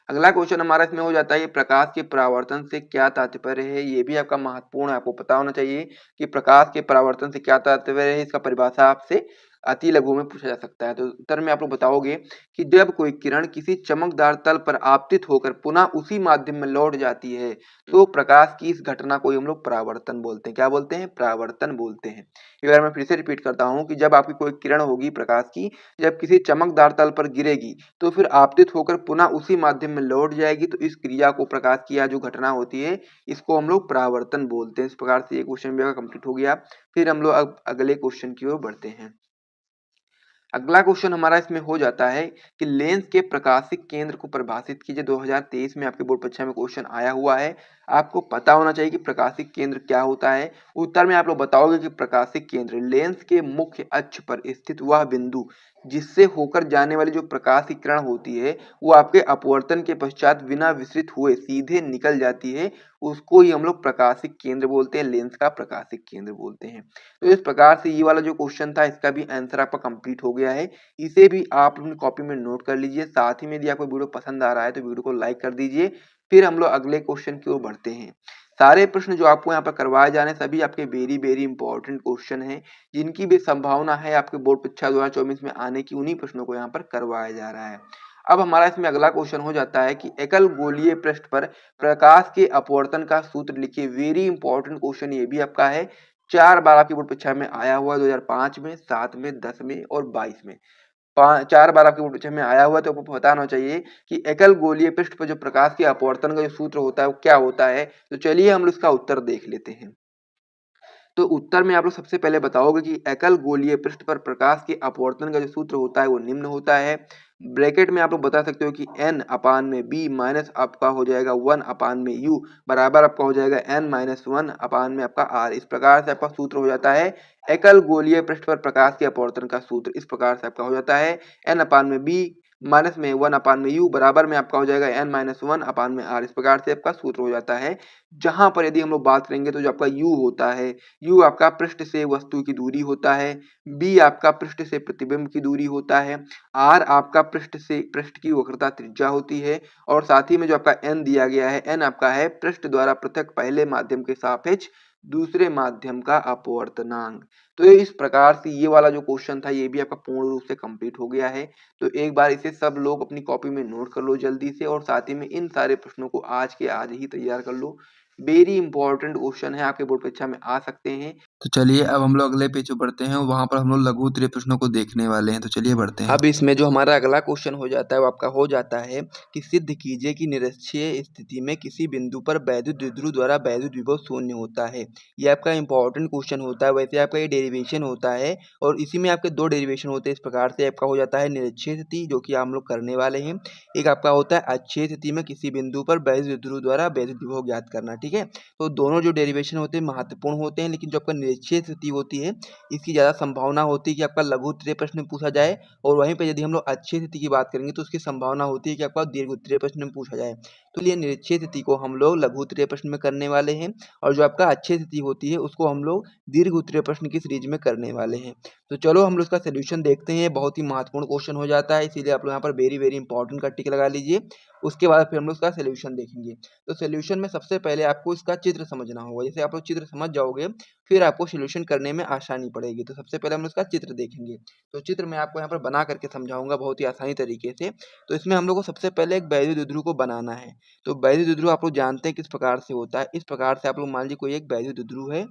अगला क्वेश्चन हमारा इसमें हो जाता है प्रकाश के परावर्तन से क्या तात्पर्य है। ये भी आपका महत्वपूर्ण है, आपको पता होना चाहिए कि प्रकाश के परावर्तन से क्या तात्पर्य है। इसका परिभाषा आपसे अति लघु में पूछा जा सकता है। तो उत्तर में आप लोग बताओगे कि जब कोई किरण किसी चमकदार तल पर आपतित होकर पुनः उसी माध्यम में लौट जाती है तो प्रकाश की इस घटना को हम लोग परावर्तन बोलते हैं। क्या बोलते हैं, परावर्तन बोलते हैं। एक बार मैं फिर से रिपीट करता हूँ कि जब आपकी कोई किरण होगी प्रकाश की, जब किसी चमकदार तल पर गिरेगी तो फिर आपतित होकर पुनः उसी माध्यम में लौट जाएगी, तो इस क्रिया को, प्रकाश की जो घटना होती है इसको हम लोग परावर्तन बोलते हैं। इस प्रकार से ये क्वेश्चन भी कंप्लीट हो गया। फिर हम लोग अब अगले क्वेश्चन की ओर बढ़ते हैं। अगला क्वेश्चन हमारा इसमें हो जाता है कि लेंस के प्रकाशिक केंद्र को परिभाषित कीजिए। 2023 में आपके बोर्ड परीक्षा में क्वेश्चन आया हुआ है। आपको पता होना चाहिए कि प्रकाशिक केंद्र क्या होता है। उत्तर में आप लोग बताओगे कि प्रकाशिक केंद्र लेंस के मुख्य अक्ष पर स्थित वह बिंदु जिससे होकर जाने वाली जो प्रकाश की किरण होती है वो आपके अपवर्तन के पश्चात बिना विसरित हुए सीधे निकल जाती है, उसको ही हम लोग प्रकाशिक केंद्र बोलते हैं, लेंस का प्रकाशिक केंद्र बोलते हैं। तो इस प्रकार से ये वाला जो क्वेश्चन था इसका भी आंसर आपका कंप्लीट हो गया है। इसे भी आप अपनी कॉपी में नोट कर लीजिए। साथ ही में यदि आपको वीडियो पसंद आ रहा है तो वीडियो को लाइक कर दीजिए। फिर हम लोग अगले क्वेश्चन की ओर बढ़ते हैं। सारे प्रश्न जो आपको यहाँ पर करवाए जा रहे हैं सभी आपके वेरी वेरी इंपॉर्टेंट क्वेश्चन हैं, जिनकी भी संभावना है आपके बोर्ड परीक्षा 2024 में आने की। उन्हीं प्रश्नों को यहाँ पर करवाया जा रहा है। अब हमारा इसमें अगला क्वेश्चन हो जाता है कि एकल गोलीय पृष्ठ पर प्रकाश के अपवर्तन का सूत्र लिखिए। वेरी इंपॉर्टेंट क्वेश्चन ये भी आपका है। 4 बार आपकी बोर्ड परीक्षा में आया हुआ है, 2005 में, 7 में, 10 में और 22 में। 4 बार आपके बोर्ड परीक्षा में आया हुआ है। तो आपको पता होना चाहिए कि एकल गोलीय पृष्ठ पर जो प्रकाश के अपवर्तन का जो सूत्र होता है वो क्या होता है। तो चलिए हम लोग इसका उत्तर देख लेते हैं। तो उत्तर में आप लोग सबसे पहले बताओगे कि एकल गोलीय पृष्ठ पर प्रकाश के अपवर्तन का जो सूत्र होता है वो निम्न होता है। ब्रैकेट में आप लोग बता सकते हो कि n अपान में b माइनस आपका हो जाएगा 1 अपान में u बराबर आपका हो जाएगा n माइनस 1 अपान में आपका r। इस प्रकार से आपका सूत्र हो जाता है एकल गोलीय पृष्ठ पर प्रकाश के अपवर्तन का सूत्र। इस प्रकार से आपका हो जाता है n अपान में b माइनस में 1 अपान में u बराबर में आपका हो जाएगा n माइनस 1 अपान में r। इस प्रकार से आपका सूत्र हो जाता है। जहां पर यदि हम लोग बात करेंगे तो जो आपका u होता है, u आपका पृष्ठ से वस्तु की दूरी होता है, b आपका पृष्ठ से प्रतिबिंब की दूरी होता है, r आपका पृष्ठ की वक्रता त्रिज्या होती है और साथ ही में जो आपका n दिया गया है, n आपका है पृष्ठ द्वारा पृथक पहले माध्यम के सापेक्ष दूसरे माध्यम का अपवर्तनांक। तो इस प्रकार से ये वाला जो क्वेश्चन था ये भी आपका पूर्ण रूप से कंप्लीट हो गया है। तो एक बार इसे सब लोग अपनी कॉपी में नोट कर लो जल्दी से, और साथ ही में इन सारे प्रश्नों को आज के आज ही तैयार कर लो। वेरी इंपॉर्टेंट क्वेश्चन है, आपके बोर्ड परीक्षा में आ सकते हैं। तो चलिए अब हम लोग अगले पेज पे बढ़ते हैं, वहां पर हम लोग लघु उत्तरीय प्रश्नों को देखने वाले हैं। तो चलिए बढ़ते हैं। अब इसमें जो हमारा अगला क्वेश्चन हो जाता है वो आपका हो जाता है कि सिद्ध कीजिए कि निरक्षीय स्थिति में किसी बिंदु पर वैद्युत द्विध्रुव द्वारा वैद्युत विभव शून्य होता है। ये आपका इंपॉर्टेंट क्वेश्चन होता है। वैसे आपका ये डेरिवेशन होता है और इसी में आपके दो डेरिवेशन होते हैं। इस प्रकार से आपका हो जाता है निरक्षीय स्थिति, जो कि हम लोग करने वाले हैं। एक आपका होता है अक्षीय स्थिति में किसी बिंदु पर वैद्युत द्विध्रुव द्वारा वैद्युत विभव ज्ञात करना। ठीक है, तो दोनों जो डेरिवेशन होते हैं महत्वपूर्ण होते हैं, लेकिन जो आपका निरक्षीय स्थिति होती है इसकी ज़्यादा संभावना होती है कि आपका लघु उत्तरीय प्रश्न में पूछा जाए, और वहीं पे यदि हम लोग अक्षीय स्थिति की बात करेंगे तो उसकी संभावना होती है कि आपका दीर्घ उत्तरीय प्रश्न में पूछा जाए। तो ये निरक्षीय स्थिति को हम लोग लघु उत्तरीय प्रश्न में करने वाले हैं, और जो आपका अक्षीय स्थिति होती है उसको हम लोग दीर्घ उत्तरीय प्रश्न की सीरीज में करने वाले हैं। तो चलो हम लोग इसका सोल्यूशन देखते हैं। बहुत ही महत्वपूर्ण क्वेश्चन हो जाता है, इसीलिए आप लोग यहाँ पर वेरी वेरी इंपॉर्टेंट का टिक लगा लीजिए। उसके बाद फिर हम लोग इसका सोल्यूशन देखेंगे। तो सोल्यूशन में सबसे पहले आपको इसका चित्र समझना होगा। जैसे आप लोग चित्र समझ जाओगे फिर आपको सोल्यूशन करने में आसानी पड़ेगी। तो सबसे पहले हम लोग इसका चित्र देखेंगे। तो चित्र मैं आपको यहाँ पर बना करके समझाऊंगा बहुत ही आसानी तरीके से। तो इसमें हम लोग को सबसे पहले एक वैद्युत द्विध्रुव को बनाना है। तो वैद्युत द्विध्रुव आप लोग जानते हैं किस प्रकार से होता है। इस प्रकार से आप लोग मान लीजिए कोई एक वैद्युत द्विध्रुव है,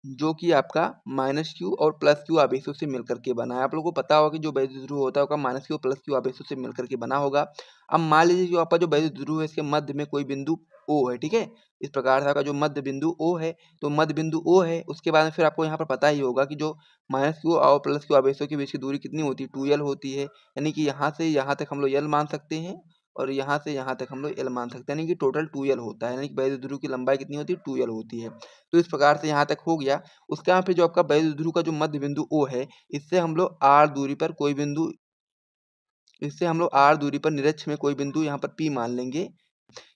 जो कि आपका -q और +q आवेशों से मिलकर के बना है। आप लोगों को पता होगा कि जो वैद्युत ध्रुव होता है वो -q और +q आवेशों से मिलकर के बना होगा। अब मान लीजिए जो आपका जो वैद्युत ध्रुव है इसके मध्य में कोई बिंदु O है, ठीक है? इस प्रकार से आपका जो मध्य बिंदु O है, तो मध्य बिंदु O है, उसके बाद में फिर आपको यहाँ पर पता ही होगा कि जो -q और +q आवेशों के बीच की दूरी कितनी होती है, 2l होती है। यानी कि यहाँ से यहाँ तक हम लोग l मान सकते हैं और यहाँ से यहाँ तक हम लोग l मान सकते हैं, यानी कि टोटल 2l होता है, यानी कि वैद्युत ध्रुव की लंबाई कितनी होती है, 2l होती है। तो इस प्रकार से यहाँ तक हो गया। उसके बाद फिर जो आपका वैद्युत ध्रुव का जो मध्य बिंदु O है, इससे हम लोग r दूरी पर कोई बिंदु इससे हम लोग r दूरी पर निरक्ष में कोई बिंदु यहाँ पर P मान लेंगे।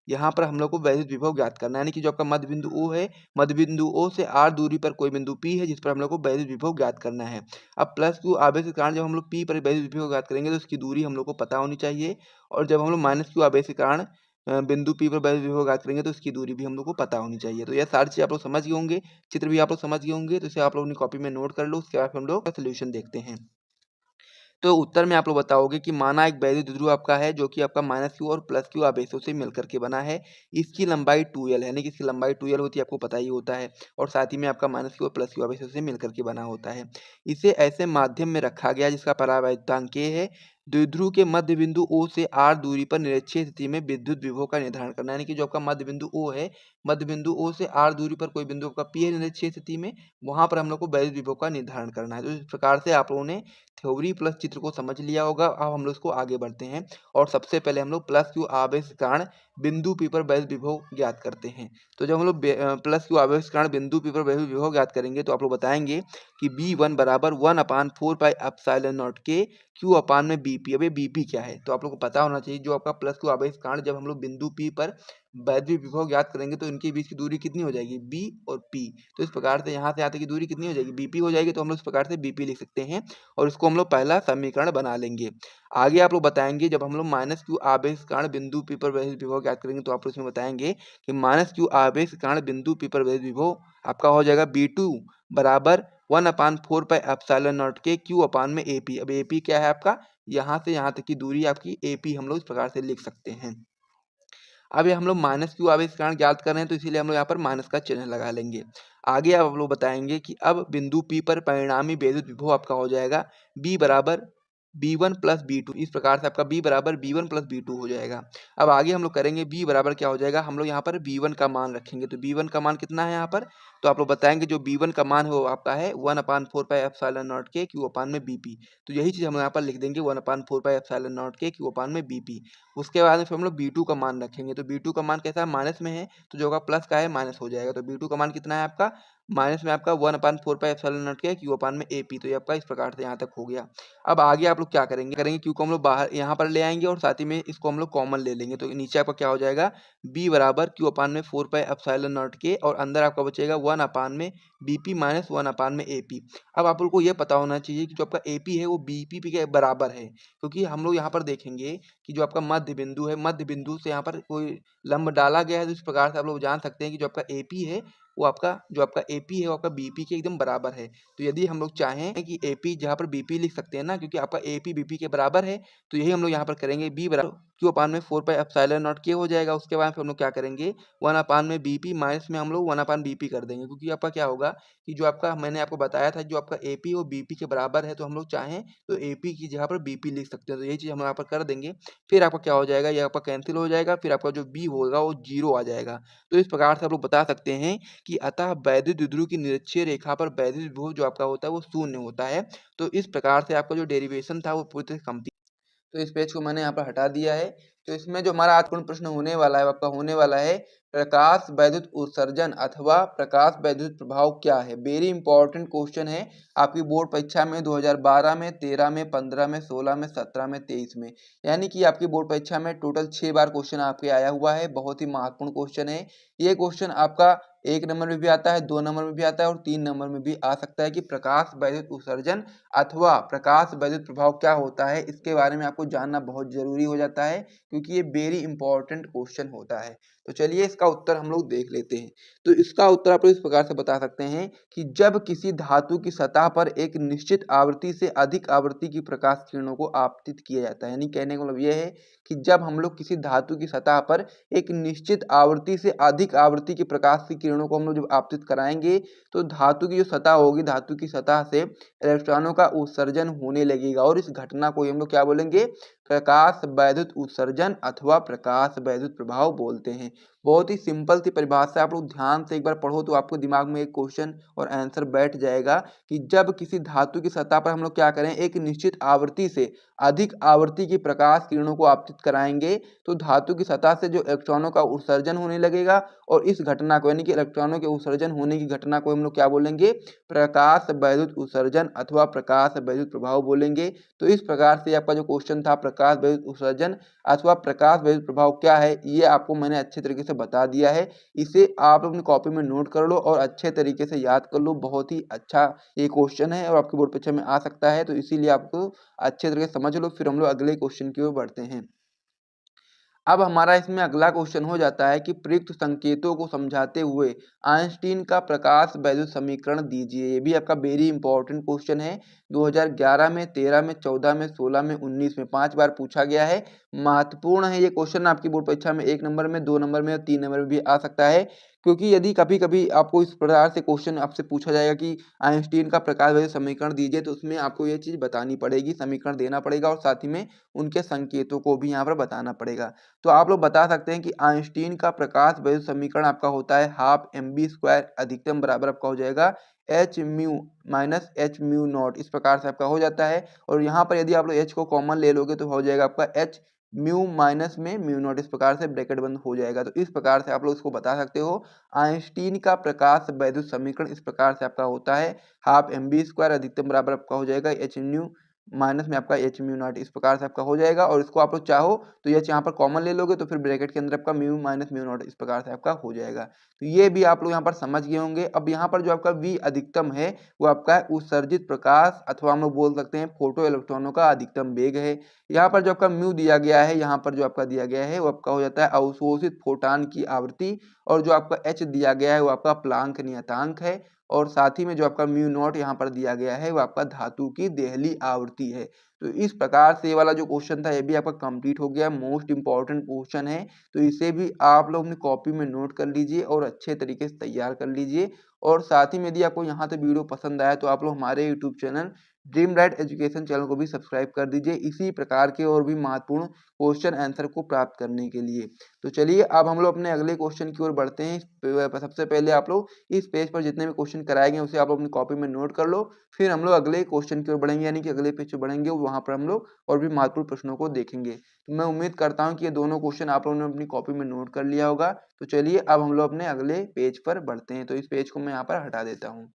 यहाँ पर हम लोग को वैद्युत विभव ज्ञात करना है, यानी कि जो आपका मध्य बिंदु O है, मध्य बिंदु O से r दूरी पर कोई बिंदु P है जिस पर हम लोग को वैद्युत विभव ज्ञात करना है। अब +q आवेश के कारण जब हम लोग P पर वैद्युत विभव ज्ञात करेंगे तो उसकी दूरी हम लोग को पता होनी चाहिए, और जब हम लोग -q आवेश के कारण बिंदु P पर वैद्युत विभव ज्ञात करेंगे तो उसकी दूरी भी हम लोग को पता होनी चाहिए। तो यह सारी चीज़ आप लोग समझ गए होंगे, चित्र भी आप लोग समझ गए होंगे, तो इसे आप लोग अपनी कॉपी में नोट कर लो। उसके बाद फिर हम लोग सॉल्यूशन देखते हैं। तो उत्तर में आप लोग बताओगे कि माना एक वैद्युत ध्रुव आपका है जो कि आपका -q और +q आवेशों से मिलकर के बना है। इसकी लंबाई 2l है, यानी कि इसकी लंबाई 2l होती है, आपको पता ही होता है, और साथ ही में आपका -q और +q आवेशों से मिलकर के बना होता है। इसे ऐसे माध्यम में रखा गया जिसका परावैद्युतांक k है। द्विध्रुव के मध्य बिंदु O से r दूरी पर निरक्षीय स्थिति में विद्युत विभव का निर्धारण करना है, यानी कि जो आपका मध्य बिंदु O है, मध्य बिंदु O से r दूरी पर कोई बिंदु आपका P है निरक्षीय स्थिति में, वहां पर हम लोग को वैद्युत विभव का निर्धारण करना है। तो इस प्रकार से आप लोगों ने थ्योरी प्लस चित्र को समझ लिया होगा। अब हम लोग इसको आगे बढ़ते हैं और सबसे पहले हम लोग +q आवेश के कारण बिंदु P पर वैद्युत विभव ज्ञात करते हैं। तो जब हम लोग +q आवेश के कारण बिंदु P पर वैद्युत विभव ज्ञात करेंगे तो आप लोग बताएंगे कि B1 बराबर 1/4πε0 के q अपान में Bp। अब ये Bp क्या है तो आप लोग को पता होना चाहिए। जो आपका +q आवेश के कारण जब हम लोग बिंदु P पर वैद्युत विभव ज्ञात करेंगे तो इनके बीच की दूरी कितनी हो जाएगी, B और P। तो इस प्रकार से यहाँ से यहाँ तक की दूरी कितनी हो जाएगी, Bp हो जाएगी। तो हम लोग इस प्रकार से Bp लिख सकते हैं और इसको हम लोग पहला समीकरण बना लेंगे। आगे आप लोग बताएंगे जब हम लोग -q आवेश के कारण बिंदु P पर वैद्युत विभव ज्ञात करेंगे तो आप लोग इसमें बताएंगे कि -q आवेश के कारण बिंदु P पर वैद्युत विभव आपका हो जाएगा B2 बराबर 1/4πε0 के q अपान में AP। अब AP क्या है आपका, यहाँ से यहाँ तक की दूरी आपकी AP हम लोग इस प्रकार से लिख सकते हैं। अब ये हम लोग -q आवेश के कारण ज्ञात कर रहे हैं तो इसीलिए हम लोग यहाँ पर माइनस का चिन्ह लगा लेंगे। आगे आप लोग बताएंगे कि अब बिंदु P पर परिणामी वैद्युत विभव आपका हो जाएगा B बराबर B1 प्लस B2। इस प्रकार से आपका B बराबर B1 प्लस B2 हो जाएगा। अब आगे हम लोग करेंगे B बराबर क्या हो जाएगा, हम लोग यहाँ पर B1 का मान रखेंगे। तो B1 का मान कितना है यहाँ पर, तो आप लोग बताएंगे जो B1 का मान है वो आपका है 1/4πε0 के q अपान में Bp। तो यही चीज़ हम यहाँ पर लिख देंगे 1/4πε0 के q अपान में Bp। उसके बाद में फिर हम लोग B2 का मान रखेंगे। तो B2 का मान कैसा है, माइनस में है, तो जो होगा प्लस का है माइनस हो जाएगा। तो B2 का मान कितना है आपका, माइनस में आपका 1/4πε0 के q अपान में AP। तो ये आपका इस प्रकार से यहाँ तक हो गया। अब आगे आप लोग क्या करेंगे, q को हम लोग बाहर यहाँ पर ले आएंगे और साथ ही में इसको हम लोग कॉमन ले लेंगे। तो नीचे आपका क्या हो जाएगा, B बराबर q अपान में 4πε0 के, और अंदर आपका बचेगा 1 अपान में BP माइनस 1 अपान में AP। अब आप लोग को ये पता होना चाहिए कि जो आपका AP है वो BP के बराबर है, क्योंकि हम लोग यहाँ पर देखेंगे कि जो आपका मध्य बिंदु है, मध्य बिंदु से यहाँ पर कोई लंब डाला गया है। तो इस प्रकार से आप लोग जान सकते हैं कि जो आपका AP है वो आपका जो आपका AP है वो आपका BP के एकदम बराबर है। तो यदि हम लोग चाहें कि AP जहाँ पर BP लिख सकते हैं ना, क्योंकि आपका AP BP के बराबर है, तो यही हम लोग यहाँ पर करेंगे। B बराबर q अपान में 4πε0 के हो जाएगा। उसके बाद फिर हम लोग क्या करेंगे, 1 अपान में BP माइनस में हम लोग 1 अपान BP कर देंगे, क्योंकि आपका क्या होगा कि जो आपका मैंने आपको बताया था जो आपका AP वो BP के बराबर है। तो हम लोग चाहें तो AP की जगह पर BP लिख सकते हैं। तो यही चीज़ हम यहाँ पर कर देंगे। फिर आपका क्या हो जाएगा, ये आपका कैंसिल हो जाएगा, फिर आपका जो B होगा वो 0 आ जाएगा। तो इस प्रकार से आप लोग बता सकते हैं कि अतः वैद्युत द्विध्रुव की निरक्षीय रेखा पर वैद्युत विभव जो आपका होता है वो शून्य होता है। तो इस प्रकार से आपका जो डेरिवेशन था वो पूरी तरह कंप्लीट। तो इस पेज को मैंने यहाँ पर हटा दिया है। तो इसमें जो हमारा आज पूर्ण प्रश्न होने वाला है, आपका होने वाला है प्रकाश वैद्युत उत्सर्जन अथवा प्रकाश वैद्युत प्रभाव क्या है। वेरी इंपॉर्टेंट क्वेश्चन है आपकी बोर्ड परीक्षा में 2012 में, 13 में, 15 में, 16 में, 17 में, 23 में, यानी कि आपकी बोर्ड परीक्षा में टोटल 6 बार क्वेश्चन आपके आया हुआ है। बहुत ही महत्वपूर्ण क्वेश्चन है ये क्वेश्चन। आपका 1 नंबर में भी आता है, 2 नंबर में भी आता है और 3 नंबर में भी आ सकता है कि प्रकाश वैद्युत उत्सर्जन अथवा प्रकाश वैद्युत प्रभाव क्या होता है, इसके बारे में आपको जानना बहुत जरूरी हो जाता है, क्योंकि ये वेरी इंपॉर्टेंट क्वेश्चन होता है। तो चलिए इसका उत्तर हम लोग देख लेते हैं। तो इसका उत्तर आप लोग इस प्रकार से बता सकते हैं कि जब किसी धातु की सतह पर एक निश्चित आवृत्ति से अधिक आवृत्ति की प्रकाश किरणों को आपतित किया जाता है, यानी कहने का मतलब यह है कि जब हम लोग किसी धातु की सतह पर एक निश्चित आवृत्ति से अधिक आवृत्ति की प्रकाश की किरणों किरणों को हम लोग जब आपतित कराएंगे तो धातु की जो सतह होगी, धातु की सतह से इलेक्ट्रॉनों का उत्सर्जन होने लगेगा और इस घटना को हम लोग क्या बोलेंगे, प्रकाश वैद्युत उत्सर्जन अथवा प्रकाश वैद्युत प्रभाव बोलते हैं। बहुत ही सिंपल सी परिभाषा, आप लोग ध्यान से एक बार पढ़ो तो आपको दिमाग में एक क्वेश्चन और आंसर बैठ जाएगा कि जब किसी धातु की सतह पर हम लोग क्या करें, एक निश्चित आवृत्ति से अधिक आवृत्ति की प्रकाश किरणों को आपतित कराएंगे तो धातु की सतह से जो इलेक्ट्रॉनों का उत्सर्जन होने लगेगा और इस घटना को यानी कि इलेक्ट्रॉनों के उत्सर्जन होने की घटना को हम लोग क्या बोलेंगे, प्रकाश वैद्युत उत्सर्जन अथवा प्रकाश वैद्युत प्रभाव बोलेंगे। तो इस प्रकार से आपका जो क्वेश्चन था प्रकाश वैद्युत उत्सर्जन अथवा प्रकाश वैद्युत प्रभाव क्या है, ये आपको मैंने अच्छे तरीके से बता दिया है। इसे आप अपनी कॉपी में नोट कर लो और अच्छे तरीके से याद कर लो। बहुत ही अच्छा ये क्वेश्चन है और आपके बोर्ड परीक्षा में आ सकता है, तो इसीलिए आपको अच्छे तरीके से समझ लो। फिर हम लोग अगले क्वेश्चन की ओर बढ़ते हैं। अब हमारा इसमें अगला क्वेश्चन हो जाता है कि प्रयुक्त संकेतों को समझाते हुए आइंस्टीन का प्रकाश वैद्युत समीकरण दीजिए। ये भी आपका वेरी इंपॉर्टेंट क्वेश्चन है। 2011 में, 13 में, 14 में, 16 में, 19 में 5 बार पूछा गया है। महत्वपूर्ण है ये क्वेश्चन, आपकी बोर्ड परीक्षा में 1 नंबर में, 2 नंबर में और 3 नंबर में भी आ सकता है। क्योंकि यदि कभी कभी आपको इस प्रकार से क्वेश्चन आपसे पूछा जाएगा कि आइंस्टीन का प्रकाश वैद्युत समीकरण दीजिए, तो उसमें आपको ये चीज बतानी पड़ेगी, समीकरण देना पड़ेगा और साथ ही में उनके संकेतों को भी यहाँ पर बताना पड़ेगा। तो आप लोग बता सकते हैं कि आइंस्टीन का प्रकाश वैद्युत समीकरण आपका होता है हाफ mv² अधिकतम बराबर आपका हो जाएगा H mu minus H mu naught, इस प्रकार से आपका हो जाता है। और यहाँ पर यदि आप लोग एच को कॉमन ले लोगे तो हो जाएगा आपका एच म्यू माइनस में म्यू नॉट, इस प्रकार से ब्रैकेट बंद हो जाएगा। तो इस प्रकार से आप लोग इसको बता सकते हो। आइंस्टीन का प्रकाश वैद्युत समीकरण इस प्रकार से आपका होता है हाफ mv² अधिकतम बराबर आपका हो जाएगा एच म्यू माइनस में आपका एच म्यू नॉट, इस प्रकार से आपका हो जाएगा। और इसको आप लोग चाहो तो एच यहाँ पर कॉमन ले लोगे तो फिर ब्रैकेट के अंदर आपका म्यू माइनस म्यू नॉट इस प्रकार से आपका हो जाएगा। तो ये भी आप लोग यहाँ पर समझ गए होंगे। अब यहाँ पर जो आपका V अधिकतम है वो आपका उत्सर्जित प्रकाश अथवा हम लोग बोल सकते हैं फोटो इलेक्ट्रॉनों का अधिकतम वेग है। यहाँ पर जो आपका म्यू दिया गया है, यहाँ पर जो आपका दिया गया है वो आपका हो जाता है अवशोषित फोटान की आवृत्ति, और जो आपका एच दिया गया है वो आपका प्लांक नियतांक है, और साथ ही में जो आपका म्यू नॉट यहाँ पर दिया गया है वो आपका धातु की देहली आवृत्ति है। तो इस प्रकार से ये वाला जो क्वेश्चन था ये भी आपका कंप्लीट हो गया। मोस्ट इंपॉर्टेंट क्वेश्चन है, तो इसे भी आप लोग अपनी कॉपी में नोट कर लीजिए और अच्छे तरीके से तैयार कर लीजिए। और साथ ही में यदि आपको यहाँ तक वीडियो पसंद आया तो आप लोग हमारे YouTube channel dream right education channel को भी सब्सक्राइब कर दीजिए इसी प्रकार के और भी महत्वपूर्ण क्वेश्चन आंसर को प्राप्त करने के लिए। तो चलिए अब हम लोग अपने अगले क्वेश्चन की ओर बढ़ते हैं। सबसे पहले आप लोग इस पेज पर जितने भी क्वेश्चन कराए गए उसे आप अपनी कॉपी में नोट कर लो, फिर हम लोग अगले क्वेश्चन की ओर बढ़ेंगे, यानी कि अगले पेज पर बढ़ेंगे, वहां पर हम लोग और भी महत्वपूर्ण प्रश्नों को देखेंगे। तो मैं उम्मीद करता हूं कि ये दोनों क्वेश्चन आप लोगों ने अपनी कॉपी में नोट कर लिया होगा। तो चलिए अब हम लोग अपने अगले पेज पर बढ़ते हैं। तो इस पेज को मैं यहाँ पर हटा देता हूँ।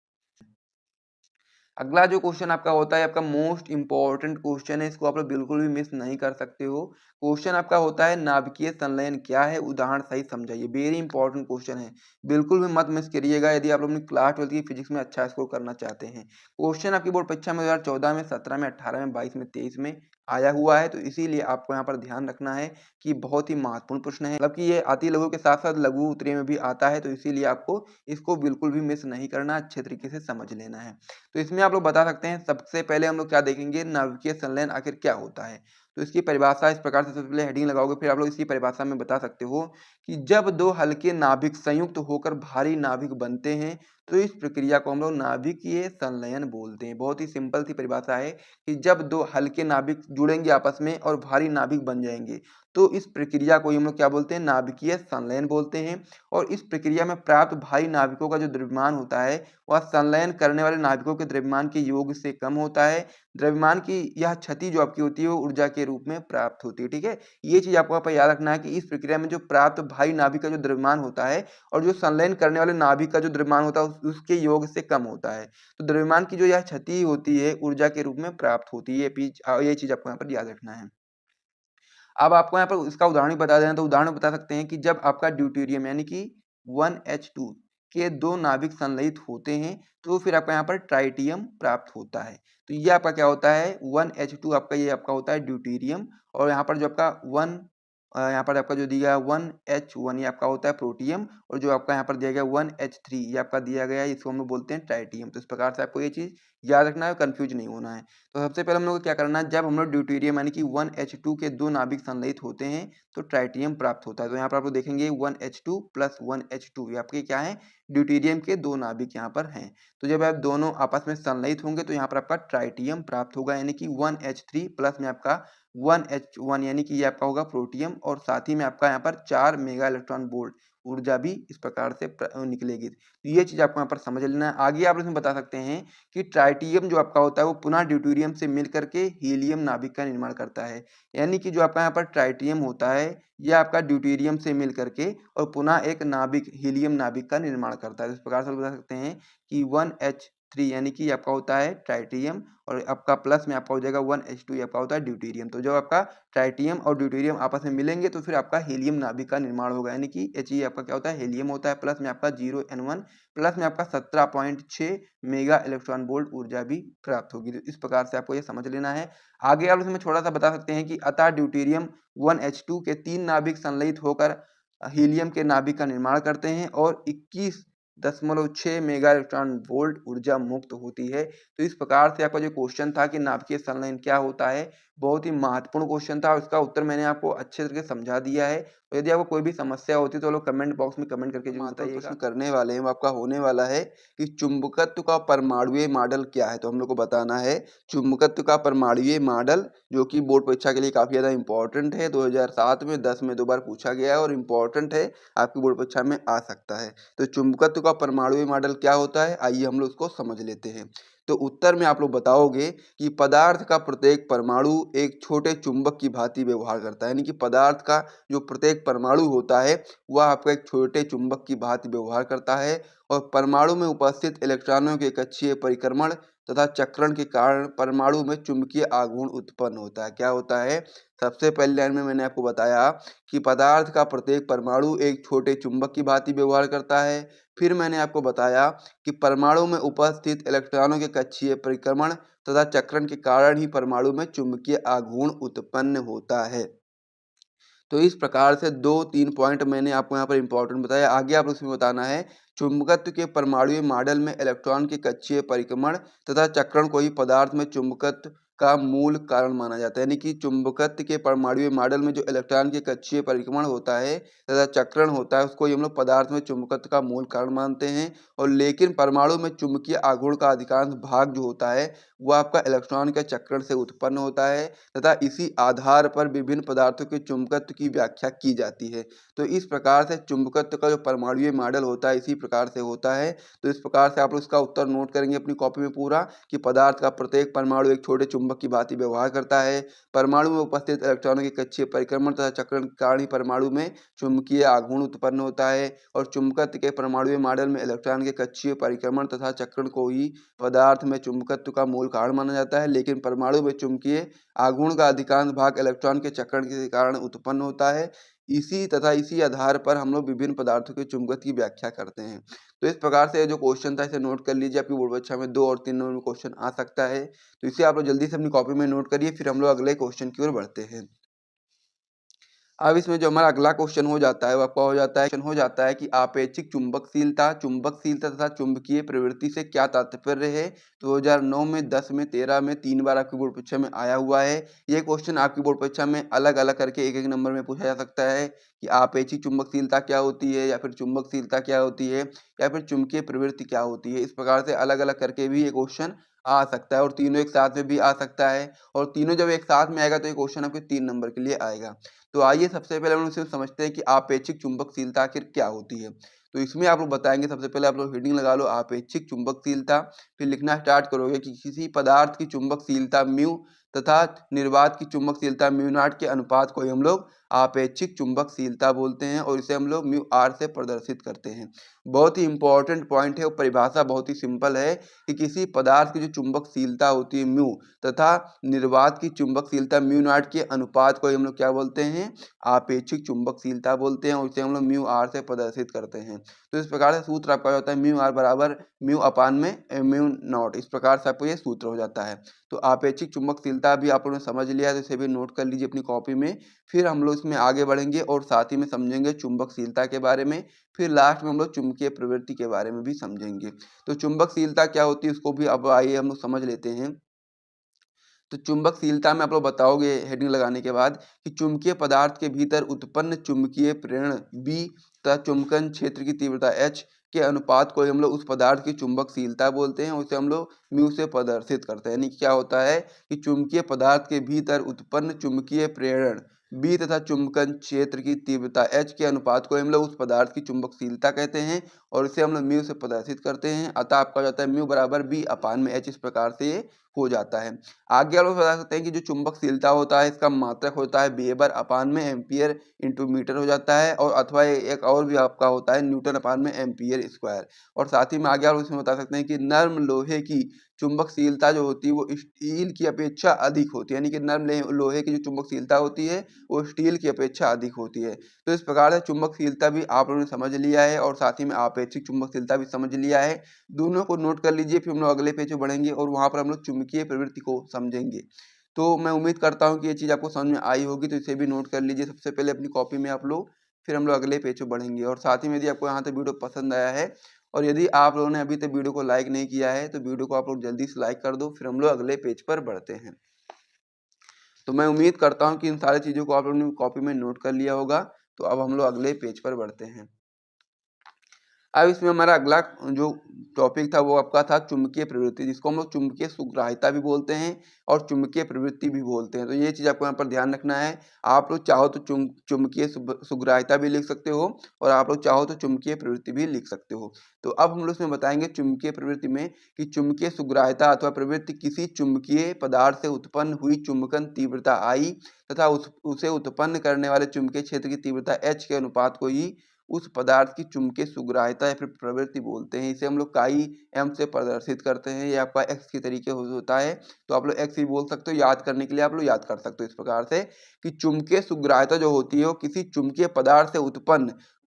अगला जो क्वेश्चन आपका होता है आपका मोस्ट इंपॉर्टेंट क्वेश्चन है, इसको आप लोग बिल्कुल भी मिस नहीं कर सकते हो। क्वेश्चन आपका होता है नाभिकीय संलयन क्या है, उदाहरण सहित समझाइए। वेरी इंपॉर्टेंट क्वेश्चन है, बिल्कुल भी मत मिस करिएगा यदि आप लोग अपनी क्लास 12 की फिजिक्स में अच्छा स्कोर करना चाहते हैं। क्वेश्चन आपकी बोर्ड परीक्षा में 2014 में, 17 में, 18 में, 22 में, 23 में आया हुआ है, तो इसीलिए आपको यहाँ पर ध्यान रखना है कि बहुत ही महत्वपूर्ण प्रश्न है। मतलब कि ये अति लघु के साथ साथ लघु उत्तरीय में भी आता है, तो इसीलिए आपको इसको बिल्कुल भी मिस नहीं करना, अच्छे तरीके से समझ लेना है। तो इसमें आप लोग बता सकते हैं, सबसे पहले हम लोग क्या देखेंगे, नाभिकीय संलयन आखिर क्या होता है। तो इसकी परिभाषा इस प्रकार से, सबसे पहले हेडिंग लगाओगे, फिर आप लोग इसकी परिभाषा में बता सकते हो कि जब दो हल्के नाभिक संयुक्त होकर भारी नाभिक बनते हैं तो इस प्रक्रिया को हम लोग नाभिकीय संलयन बोलते हैं। बहुत ही सिंपल सी परिभाषा है कि जब दो हल्के नाभिक जुड़ेंगे आपस में और भारी नाभिक बन जाएंगे तो इस प्रक्रिया को हम लोग क्या बोलते हैं, नाभिकीय संलयन बोलते हैं। और इस प्रक्रिया में प्राप्त भारी नाभिकों का जो द्रव्यमान होता है वह संलयन करने वाले नाभिकों के द्रव्यमान के योग से कम होता है। द्रव्यमान की यह क्षति जो आपकी होती है वो ऊर्जा के रूप में प्राप्त होती है। ठीक है, ये चीज आपको यहाँ पर याद रखना है कि इस प्रक्रिया में जो प्राप्त भारी नाभिक का जो द्रव्यमान होता है और जो संलयन करने वाले नाभिक का जो द्रव्यमान होता है उसके योग से कम होता है। तो द्रव्यमान की जो यह क्षति होती है ऊर्जा के रूप में प्राप्त होती है। ये चीज आपको यहाँ पर याद रखना है। अब आपको यहाँ पर इसका उदाहरण बता देना, तो उदाहरण बता सकते हैं कि जब आपका ड्यूटेरियम यानी कि 1H2 के दो नाभिक संलयित होते हैं तो फिर आपका यहाँ पर ट्राइटियम प्राप्त होता है। तो ये आपका क्या होता है, 1H2 आपका, ये आपका होता है ड्यूटेरियम, और यहाँ पर जो आपका यहाँ पर आपका जो दिया गया 1H1 ये आपका होता है प्रोटियम, और जो आपका यहाँ पर दिया गया 1H3 ये आपका दिया गया है, इसको हम लोग बोलते हैं ट्राइटियम। तो इस प्रकार से आपको ये चीज याद रखना है, कंफ्यूज नहीं होना है। तो सबसे पहले हम लोग को क्या करना है, जब हम लोग ड्यूटेरियम यानी कि 1H2 के 2 नाभिक संलयित होते हैं तो ट्राइटियम प्राप्त होता है। तो यहाँ पर आप लोग देखेंगे 1H2 प्लस 1H2 ये आपके क्या है, ड्यूटेरियम के 2 नाभिक यहाँ पर हैं। तो जब आप दोनों आपस में संलयित होंगे तो यहाँ पर आपका ट्राइटियम प्राप्त होगा, यानी कि 1H3 प्लस में आपका 1H1 यानी कि ये आपका होगा प्रोटियम, और साथ ही में आपका यहाँ पर 4 मेगा इलेक्ट्रॉन वोल्ट ऊर्जा भी इस प्रकार से निकलेगी। तो ये चीज आपको यहाँ पर समझ लेना है। आगे आप इसमें बता सकते हैं कि ट्राइटियम जो आपका होता है वो पुनः ड्यूटेरियम से मिल करके हीलियम नाभिक का निर्माण करता है, यानी कि जो आपका यहाँ पर ट्राइटियम होता है ये आपका ड्यूटेरियम से मिल करके और पुनः एक नाभिक हीलियम नाभिक का निर्माण करता है। इस प्रकार से बता सकते हैं कि 1H3 यानी कि आपका होता है ट्राइटियम, और आपका प्लस में आपका हो जाएगा 1H2 आपका होता है ड्यूटेरियम। तो जब आपका ट्राइटियम और ड्यूटेरियम आपस में मिलेंगे तो फिर आपका हीलियम नाभिक का निर्माण होगा, यानी कि He आपका क्या होता है, हीलियम होता है, प्लस में आपका 0N1 प्लस में आपका 17.6 मेगा इलेक्ट्रॉन वोल्ट ऊर्जा भी प्राप्त होगी। तो इस प्रकार से आपको ये समझ लेना है। आगे आप इसमें थोड़ा सा बता सकते हैं कि अतः ड्यूटेरियम 1H2 के 3 नाभिक संलयित होकर हीलियम के नाभिक का निर्माण करते हैं और 21.6 मेगा इलेक्ट्रॉन वोल्ट ऊर्जा मुक्त होती है। तो इस प्रकार से आपका जो क्वेश्चन था कि नाभिकीय संलयन क्या होता है, बहुत ही महत्वपूर्ण क्वेश्चन था और इसका उत्तर मैंने आपको अच्छे तरीके से समझा दिया है। तो यदि आपको कोई भी समस्या होती है तो लोग कमेंट बॉक्स में कमेंट करके जरूर बताइएगा। प्रश्न करने वाले हैं वो आपका होने वाला है कि चुंबकत्व का परमाणुीय मॉडल क्या है। तो हम लोग को बताना है चुंबकत्व का परमाणुीय मॉडल, जो कि बोर्ड परीक्षा के लिए काफी ज्यादा इंपॉर्टेंट है। 2007 में 10 में 2 बार पूछा गया है और इम्पोर्टेंट है, आपकी बोर्ड परीक्षा में आ सकता है। तो चुंबकत्व का परमाणुीय मॉडल क्या होता है, आइए हम लोग उसको समझ लेते हैं। तो उत्तर में आप लोग बताओगे कि पदार्थ का प्रत्येक परमाणु एक छोटे चुंबक की भांति व्यवहार करता है, यानी कि पदार्थ का जो प्रत्येक परमाणु होता है वह आपका एक छोटे चुंबक की भांति व्यवहार करता है, और परमाणु में उपस्थित इलेक्ट्रॉनों के कक्षीय परिक्रमण तथा चक्रण के कारण परमाणु में चुंबकीय आघूर्ण उत्पन्न होता है। क्या होता है, सबसे पहली लाइन में मैंने आपको बताया कि पदार्थ का प्रत्येक परमाणु एक छोटे चुंबक की भांति व्यवहार करता है। फिर मैंने आपको बताया कि परमाणु में उपस्थित इलेक्ट्रॉनों के कक्षीय परिक्रमण तथा चक्रण के कारण ही परमाणु में चुंबकीय आघूर्ण उत्पन्न होता है। तो इस प्रकार से 2-3 पॉइंट मैंने आपको यहाँ पर इंपॉर्टेंट बताया। आगे आप उसमें बताना है चुंबकत्व के परमाणुीय मॉडल में इलेक्ट्रॉन के कक्षीय परिक्रमण तथा चक्रण को ही पदार्थ में चुंबकत्व का मूल कारण माना जाता है, यानी कि चुंबकत्व के परमाणुीय मॉडल में जो इलेक्ट्रॉन के कक्षीय परिक्रमण होता है तथा चक्रण होता है उसको हम लोग पदार्थ में चुंबकत्व का मूल कारण मानते हैं। और लेकिन परमाणु में चुंबकीय आघूर्ण का अधिकांश भाग जो होता है वह आपका इलेक्ट्रॉन के चक्रण से उत्पन्न होता है तथा इसी आधार पर विभिन्न पदार्थों के चुंबकत्व की व्याख्या की जाती है। तो इस प्रकार से चुंबकत्व का जो परमाणुीय मॉडल होता है इसी प्रकार से होता है। तो इस प्रकार से आप लोग इसका उत्तर नोट करेंगे अपनी कॉपी में पूरा कि पदार्थ का प्रत्येक परमाणु एक छोटे चुंबक की भांति व्यवहार करता है, परमाणु में उपस्थित इलेक्ट्रॉनों के कक्षीय परिक्रमण तथा चक्रण के कारण ही परमाणु में चुंबकीय आघूर्ण उत्पन्न होता है, और चुंबकत्व के परमाणुीय मॉडल में इलेक्ट्रॉन के कक्षीय परिक्रमण तथा चक्रण को ही पदार्थ में चुंबकत्व का मूल कारण माना जाता है। लेकिन परमाणु में चुंबकीय आघूर्ण का अधिकांश भाग इलेक्ट्रॉन के चक्रण के कारण उत्पन्न होता है। इसी आधार पर हम लोग विभिन्न पदार्थों के चुंबकत्व की व्याख्या करते हैं। तो इस प्रकार से जो क्वेश्चन था इसे नोट कर लीजिए, आपकी बोर्ड परीक्षा में 2 और 3 नंबर में क्वेश्चन आ सकता है। तो इसे आप लोग जल्दी से अपनी कॉपी में नोट करिए, फिर हम लोग अगले क्वेश्चन की ओर बढ़ते हैं। अब इसमें जो हमारा अगला क्वेश्चन हो जाता है वो आपका हो जाता है कि आपेक्षिक चुंबकशीलता तथा चुंबकीय प्रवृत्ति से क्या तात्पर्य है। 2009 में 10 में 13 में 3 बार आपकी बोर्ड परीक्षा में आया हुआ है। ये क्वेश्चन आपकी बोर्ड परीक्षा में अलग अलग करके एक एक नंबर में पूछा जा सकता है कि आपेक्षिक चुंबकशीलता क्या होती है, या फिर चुंबकशीलता क्या होती है, या फिर चुंबकीय प्रवृत्ति क्या होती है। इस प्रकार से अलग अलग करके भी ये क्वेश्चन आ सकता है, और तीनों एक साथ में भी आ सकता है, और तीनों जब एक साथ में आएगा तो ये क्वेश्चन आपके 3 नंबर के लिए आएगा। तो आइए सबसे पहले हम लोग सिर्फ समझते हैं कि आपेक्षिक चुंबकशीलता आखिर क्या होती है। तो इसमें आप लोग बताएंगे, सबसे पहले आप लोग हेडिंग लगा लो आपेक्षिक चुंबकशीलता, फिर लिखना स्टार्ट करोगे कि किसी पदार्थ की चुंबकशीलता म्यू तथा निर्वात की चुंबकशीलता म्यू नॉट के अनुपात को ही हम लोग आपेक्षिक चुंबकशीलता बोलते हैं, और इसे हम लोग म्यू आर से प्रदर्शित करते हैं। बहुत ही इंपॉर्टेंट पॉइंट है, और परिभाषा बहुत ही सिंपल है कि किसी पदार्थ की जो चुंबकशीलता होती है म्यू तथा निर्वात की चुंबकशीलता म्यू नॉट के अनुपात को हम लोग क्या बोलते हैं, आपेक्षिक चुंबकशीलता बोलते हैं, और इसे हम लोग म्यू आर से प्रदर्शित करते हैं। तो इस प्रकार से सूत्र आपका होता है म्यू आर बराबर म्यू अपान में म्यू नॉट। इस प्रकार से आपको ये सूत्र हो जाता है। तो आपेक्षिक चुंबकशीलता सीलता भी आप लोगों ने समझ लिया है, तो इसे भी नोट कर लीजिए अपनी कॉपी में। फिर हम लोग इसमें आगे बढ़ेंगे और साथ ही में समझेंगे चुंबकशीलता के बारे में। फिर लास्ट में हम लोग चुंबकीय प्रवृत्ति के बारे में भी समझेंगे। तो चुंबकशीलता क्या होती है उसको भी अब आइए हम लोग समझ लेते हैं। तो चुंबकशीलता में आप लोग बताओगे हेडिंग लगाने के बाद कि चुंबकीय पदार्थ के भीतर उत्पन्न चुंबकीय प्रेरण B तथा चुंबकन क्षेत्र की तीव्रता H के अनुपात को हम लोग उस पदार्थ की चुंबकशीलता बोलते हैं। उसे हम लोग म्यू से प्रदर्शित करते हैं। यानी क्या होता है कि चुंबकीय पदार्थ के भीतर उत्पन्न चुंबकीय प्रेरण B तथा चुंबकन क्षेत्र की तीव्रता H के अनुपात को हम लोग उस पदार्थ की चुंबकशीलता कहते हैं और इसे हम लोग म्यू से प्रदर्शित करते हैं। अतः आपका हो जाता है म्यू बराबर B अपान में H। इस प्रकार से ये हो जाता है। आगे आप लोग बता सकते हैं कि जो चुंबकशीलता होता है इसका मात्रक होता है वेबर अपान में एम्पियर इंटू मीटर हो जाता है, और अथवा एक और भी आपका होता है न्यूटन अपान में एम्पियर स्क्वायर। और साथ ही में आगे आप इसमें बता सकते हैं कि नर्म लोहे की चुंबकशीलता जो होती है वो स्टील की अपेक्षा अधिक होती है। यानी कि नर्म लोहे की जो चुंबकशीलता होती है वो स्टील की अपेक्षा अधिक होती है। तो इस प्रकार से चुंबकशीलता भी आप लोगों ने समझ लिया है और साथ ही में आपेक्षिक चुंबकशीलता भी समझ लिया है। दोनों को नोट कर लीजिए, फिर हम लोग अगले पेज पे बढ़ेंगे और वहाँ पर हम लोग चुंबकीय प्रवृत्ति को समझेंगे। तो मैं उम्मीद करता हूँ कि ये चीज़ आपको समझ में आई होगी, तो इसे भी नोट कर लीजिए सबसे पहले अपनी कॉपी में आप लोग। फिर हम लोग अगले पेज पे बढ़ेंगे। और साथ ही में यदि आपको यहाँ तक वीडियो पसंद आया है और यदि आप लोगों ने अभी तक वीडियो को लाइक नहीं किया है तो वीडियो को आप लोग जल्दी से लाइक कर दो। फिर हम लोग अगले पेज पर बढ़ते हैं। तो मैं उम्मीद करता हूँ कि इन सारी चीज़ों को आप लोगों ने कॉपी में नोट कर लिया होगा। तो अब हम लोग अगले पेज पर बढ़ते हैं। अब इसमें हमारा अगला जो टॉपिक था वो आपका था चुंबकीय प्रवृत्ति, जिसको हम लोग चुंबकीय सुग्राहिता भी बोलते हैं और चुंबकीय प्रवृत्ति भी बोलते हैं। तो ये चीज़ आपको यहाँ पर ध्यान रखना है। आप लोग चाहो तो चुंबकीय सुग्राहिता भी लिख सकते हो और आप लोग चाहो तो चुंबकीय प्रवृत्ति भी लिख सकते हो। तो अब हम लोग इसमें बताएंगे चुंबकीय प्रवृत्ति में कि चुंबकीय सुग्राहिता अथवा प्रवृत्ति किसी चुंबकीय पदार्थ से उत्पन्न हुई चुंबकन तीव्रता I तथा उसे उत्पन्न करने वाले चुंबकीय क्षेत्र की तीव्रता H के अनुपात को ही उस पदार्थ की चुंबकीय सुग्राहिता या फिर प्रवृत्ति बोलते हैं। इसे हम लोग काई एम से प्रदर्शित करते हैं। ये आपका एक्स के तरीके होता है, तो आप लोग एक्स भी बोल सकते हो। याद करने के लिए आप लोग याद कर सकते हो इस प्रकार से कि चुंबकीय सुग्राहिता जो होती है वो किसी चुंबकीय पदार्थ से उत्पन्न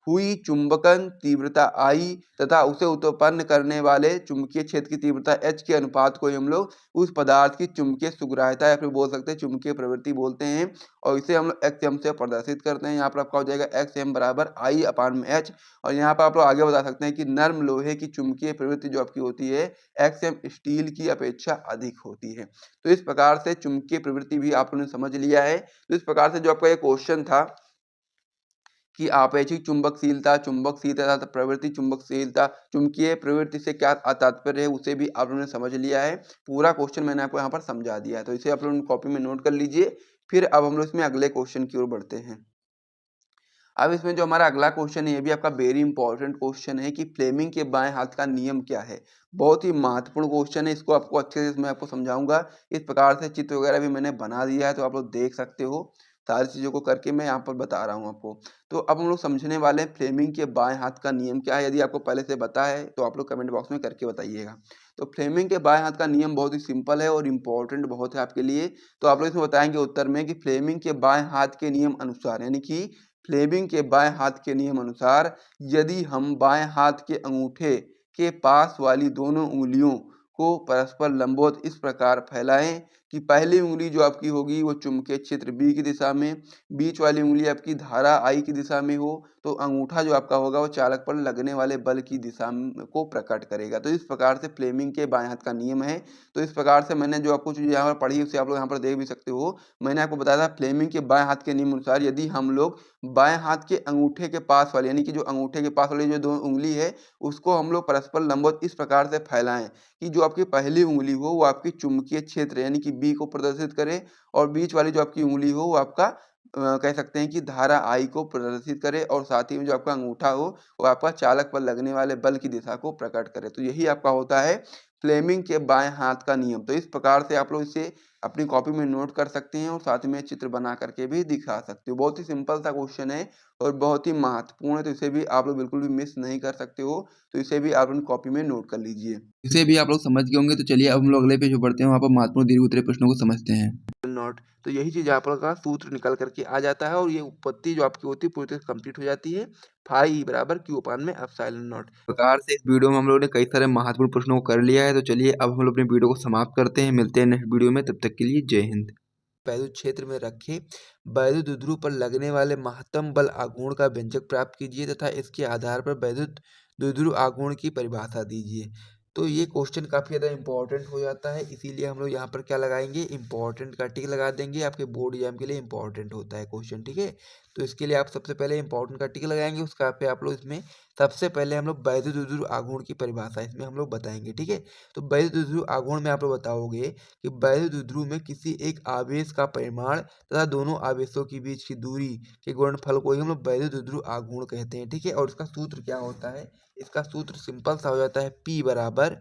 हुई चुंबकन तीव्रता I तथा उसे उत्पन्न करने वाले चुंबकीय क्षेत्र की तीव्रता H के अनुपात को हम लोग उस पदार्थ की चुंबकीय सुग्राहिता या फिर बोल सकते हैं चुंबकीय प्रवृत्ति बोलते हैं। और इसे हम लोग एक्स एम से प्रदर्शित करते हैं। यहाँ पर आपका हो जाएगा एक्स एम बराबर I अपान में H। और यहाँ पर आप लोग आगे बता सकते हैं कि नर्म लोहे की चुंबकीय प्रवृत्ति जो आपकी होती है एक्स एम स्टील की अपेक्षा अधिक होती है। तो इस प्रकार से चुंबकीय प्रवृत्ति भी आप लोगों ने समझ लिया है। तो इस प्रकार से जो आपका ये क्वेश्चन था कि आपेक्षिक चुंबकशीलता, चुंबकशीलता तथा प्रवृत्ति चुंबकशीलता, चुंबकीय प्रवृत्ति से क्या तात्पर्य है उसे भी आप लोगों ने समझ लिया है। पूरा क्वेश्चन मैंने आपको यहाँ पर समझा दिया है। तो इसे आप लोगों ने कॉपी में नोट कर लीजिए। फिर अब हम लोग इसमें अगले क्वेश्चन की ओर बढ़ते हैं। अब इसमें जो हमारा अगला क्वेश्चन है ये भी आपका वेरी इंपॉर्टेंट क्वेश्चन है कि फ्लेमिंग के बाएं हाथ का नियम क्या है। बहुत ही महत्वपूर्ण क्वेश्चन है। इसको आपको अच्छे से मैं आपको समझाऊंगा। इस प्रकार से चित्र वगैरह भी मैंने बना दिया है, तो आप लोग देख सकते हो। सारी चीज़ों को करके मैं यहाँ पर बता रहा हूँ आपको। तो अब हम लोग समझने वाले हैं फ्लेमिंग के बाएं हाथ का नियम क्या है। यदि आपको पहले से पता है तो आप लोग कमेंट बॉक्स में करके बताइएगा। तो फ्लेमिंग के बाएं हाथ का नियम बहुत ही सिंपल है और इम्पोर्टेंट बहुत है आपके लिए। तो आप लोग इसमें बताएंगे उत्तर में कि फ्लेमिंग के बाएं हाथ के नियम अनुसार, यानी कि फ्लेमिंग के बाएं हाथ के नियम अनुसार यदि हम बाएं हाथ के अंगूठे के पास वाली दोनों उंगलियों को परस्पर लंबवत इस प्रकार फैलाएं कि पहली उंगली जो आपकी होगी वो चुंबकीय क्षेत्र B की दिशा में, बीच वाली उंगली आपकी धारा I की दिशा में हो, तो अंगूठा जो आपका होगा वो चालक पर लगने वाले बल की दिशा को प्रकट करेगा। तो इस प्रकार से फ्लेमिंग के बाएं हाथ का नियम है। तो इस प्रकार से मैंने जो आपको चीज़ यहाँ पर पढ़ी उसे आप लोग यहाँ पर देख भी सकते हो। मैंने आपको बताया था फ्लेमिंग के बाएं हाथ के नियम अनुसार यदि हम लोग बाएं हाथ के अंगूठे के पास वाली, यानी कि जो अंगूठे के पास वाली जो दो उंगली है उसको हम लोग परस्पर लंबवत इस प्रकार से फैलाएं कि जो आपकी पहली उंगली हो वो आपकी चुंबकीय क्षेत्र यानी कि B को प्रदर्शित करे और बीच वाली जो आपकी उंगली हो वो आपका कह सकते हैं कि धारा I को प्रदर्शित करे और साथ ही में जो आपका अंगूठा हो वो आपका चालक पर लगने वाले बल की दिशा को प्रकट करे। तो यही आपका होता है फ्लेमिंग के बाएं हाथ का नियम। तो इस प्रकार से आप लोग इसे अपनी कॉपी में नोट कर सकते हैं और साथ में चित्र बना करके भी दिखा सकते हो। बहुत ही सिंपल सा क्वेश्चन है और बहुत ही महत्वपूर्ण है, तो इसे भी आप लोग बिल्कुल भी मिस नहीं कर सकते हो। तो इसे भी आप अपनी कॉपी में नोट कर लीजिए। इसे भी आप लोग समझ गए होंगे। तो चलिए अब हम लोग अगले पेज पर बढ़ते हैं, वहाँ पर महत्वपूर्ण दीर्घ उत्तरीय प्रश्नों को समझते हैं। नॉट। तो यही चीज़ आपका सूत्र निकल कर के आ जाता है और ये उत्पत्ति जो आपकी होती है पूरी तरह से कंप्लीट हो जाती है। फाई बराबर क्यू अपान में एप्सिलॉन नॉट। प्रकार से इस वीडियो में हम लोगों ने कई सारे महत्वपूर्ण प्रश्नों को कर लिया है। तो चलिए अब हम लोग अपनी वीडियो को समाप्त करते हैं। मिलते हैं नेक्स्ट वीडियो में, तब तक के लिए जय हिंद। वैद्युत क्षेत्र में रखे वैद्युत ध्रुव पर लगने वाले महत्तम बल आघूर्ण का व्यंजक प्राप्त कीजिए तथा इसके आधार पर वैद्युत द्विध्रुव आघूर्ण की परिभाषा दीजिए। तो ये क्वेश्चन काफ़ी ज़्यादा इंपॉर्टेंट हो जाता है, इसीलिए हम लोग यहाँ पर क्या लगाएंगे, इंपॉर्टेंट का टिक लगा देंगे। आपके बोर्ड एग्जाम के लिए इंपॉर्टेंट होता है क्वेश्चन, ठीक है। तो इसके लिए आप सबसे पहले इंपॉर्टेंट का टिक लगाएंगे, उसका पे आप लोग इसमें सबसे पहले हम लोग वैद्युत द्विध्रुव आघूर्ण की परिभाषा इसमें हम लोग बताएंगे, ठीक है। तो वैद्युत द्विध्रुव आघूर्ण में आप लोग बताओगे कि वैद्युत द्विध्रुव में किसी एक आवेश का परिमाण तथा दोनों आवेशों के बीच की दूरी के गुणनफल को ही हम लोग वैद्युत द्विध्रुव आघूर्ण कहते हैं, ठीक है। और इसका सूत्र क्या होता है, इसका सूत्र सिंपल सा हो जाता है P बराबर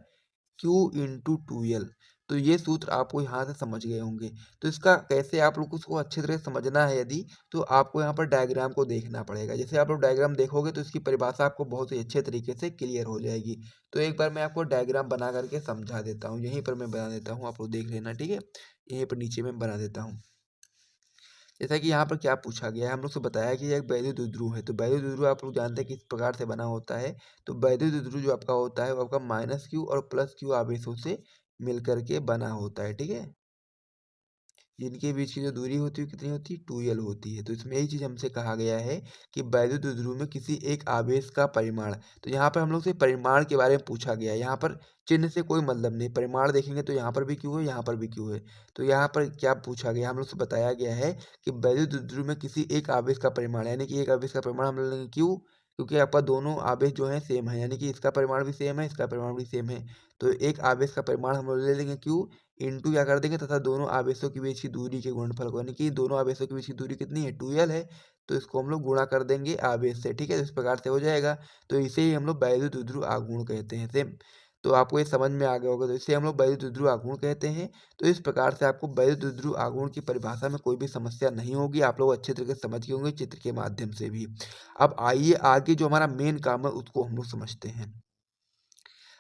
Q/2L। तो ये सूत्र आपको यहाँ से समझ गए होंगे। तो इसका कैसे आप लोग उसको अच्छी तरह से समझना है यदि, तो आपको यहाँ पर डायग्राम को देखना पड़ेगा। जैसे आप लोग डायग्राम देखोगे तो इसकी परिभाषा आपको बहुत ही अच्छे तरीके से क्लियर हो जाएगी। तो एक बार मैं आपको डायग्राम बना करके समझा देता हूँ, यहीं पर मैं बना देता हूँ, आप लोग देख लेना, ठीक है। यहीं पर नीचे में बना देता हूँ। जैसा कि यहाँ पर क्या पूछा गया है, हम लोग से बताया कि यह एक वैद्युत द्विध्रुव है। तो वैद्युत द्विध्रुव आप लोग जानते हैं किस प्रकार से बना होता है। तो वैद्युत द्विध्रुव जो आपका होता है वो आपका -Q और +Q आवेशों से मिल करके बना होता है, ठीक है। जिनके बीच की जो दूरी होती है कितनी होती है, 2L होती है। तो इसमें यही चीज़ हमसे कहा गया है कि वैद्युत द्विध्रुव में किसी एक आवेश का परिमाण। तो यहाँ पर हम लोग से परिमाण के बारे में पूछा गया है। यहाँ पर चिन्ह से कोई मतलब नहीं, परिमाण देखेंगे तो यहाँ पर भी क्यों है, यहाँ पर भी क्यों है। तो यहाँ पर क्या पूछा गया, हम लोग से बताया गया है कि वैद्युत द्विध्रुव में किसी एक आवेश का परिमाण, यानी कि एक आवेश का परिमाण हम लेंगे क्यों, क्योंकि आपका दोनों आवेश जो है सेम है, यानी कि इसका परिमाण भी सेम है, इसका परिमाण भी सेम है। तो एक आवेश का परिमाण हम लोग ले लेंगे क्यों, इंटू क्या कर देंगे तथा दोनों आवेशों के बीच की दूरी के गुणनफल को, यानी कि दोनों आवेशों के बीच की दूरी कितनी है, 2L है। तो इसको हम लोग गुणा कर देंगे आवेश से, ठीक है। तो इस प्रकार से हो जाएगा। तो इसे ही हम लोग वैद्युत द्विध्रुव आघूर्ण कहते हैं, सेम। तो आपको ये समझ में आ गया होगा। तो इसे हम लोग वैद्युत द्विध्रुव आघूर्ण कहते हैं। तो इस प्रकार से आपको वैद्युत द्विध्रुव आघूर्ण की परिभाषा में कोई भी समस्या नहीं होगी, आप लोग अच्छे तरीके से समझ गए होंगे चित्र के माध्यम से भी। अब आइए आगे जो हमारा मेन काम है उसको हम लोग समझते हैं।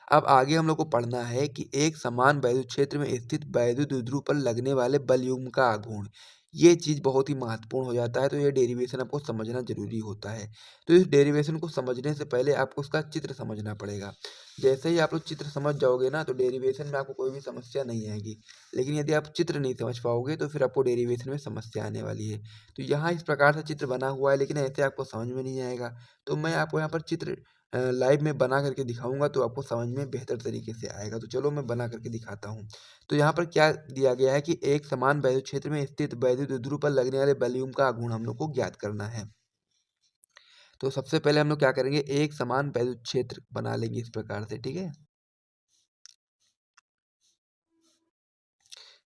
अब आगे हम लोग को पढ़ना है कि एक समान वैद्युत क्षेत्र में स्थित वैद्युत द्विध्रुव पर लगने वाले बल युग्म का आघूर्ण। ये चीज़ बहुत ही महत्वपूर्ण हो जाता है, तो ये डेरिवेशन आपको समझना जरूरी होता है। तो इस डेरिवेशन को समझने से पहले आपको उसका चित्र समझना पड़ेगा। जैसे ही आप लोग चित्र समझ जाओगे ना, तो डेरिवेशन में आपको कोई भी समस्या नहीं आएगी। लेकिन यदि आप चित्र नहीं समझ पाओगे तो फिर आपको डेरिवेशन में समस्या आने वाली है। तो यहाँ इस प्रकार से चित्र बना हुआ है, लेकिन ऐसे आपको समझ में नहीं आएगा। तो मैं आपको यहाँ पर चित्र लाइव में बना करके दिखाऊंगा, तो आपको समझ में बेहतर तरीके से आएगा। तो चलो मैं बना करके दिखाता हूँ। तो यहाँ पर क्या दिया गया है कि एक समान वैद्युत क्षेत्र में स्थित वैद्युत द्विध्रुव पर लगने वाले बल का आघूर्ण हम लोग को ज्ञात करना है। तो सबसे पहले हम लोग क्या करेंगे, एक समान वैद्युत क्षेत्र बना लेंगे इस प्रकार से, ठीक है।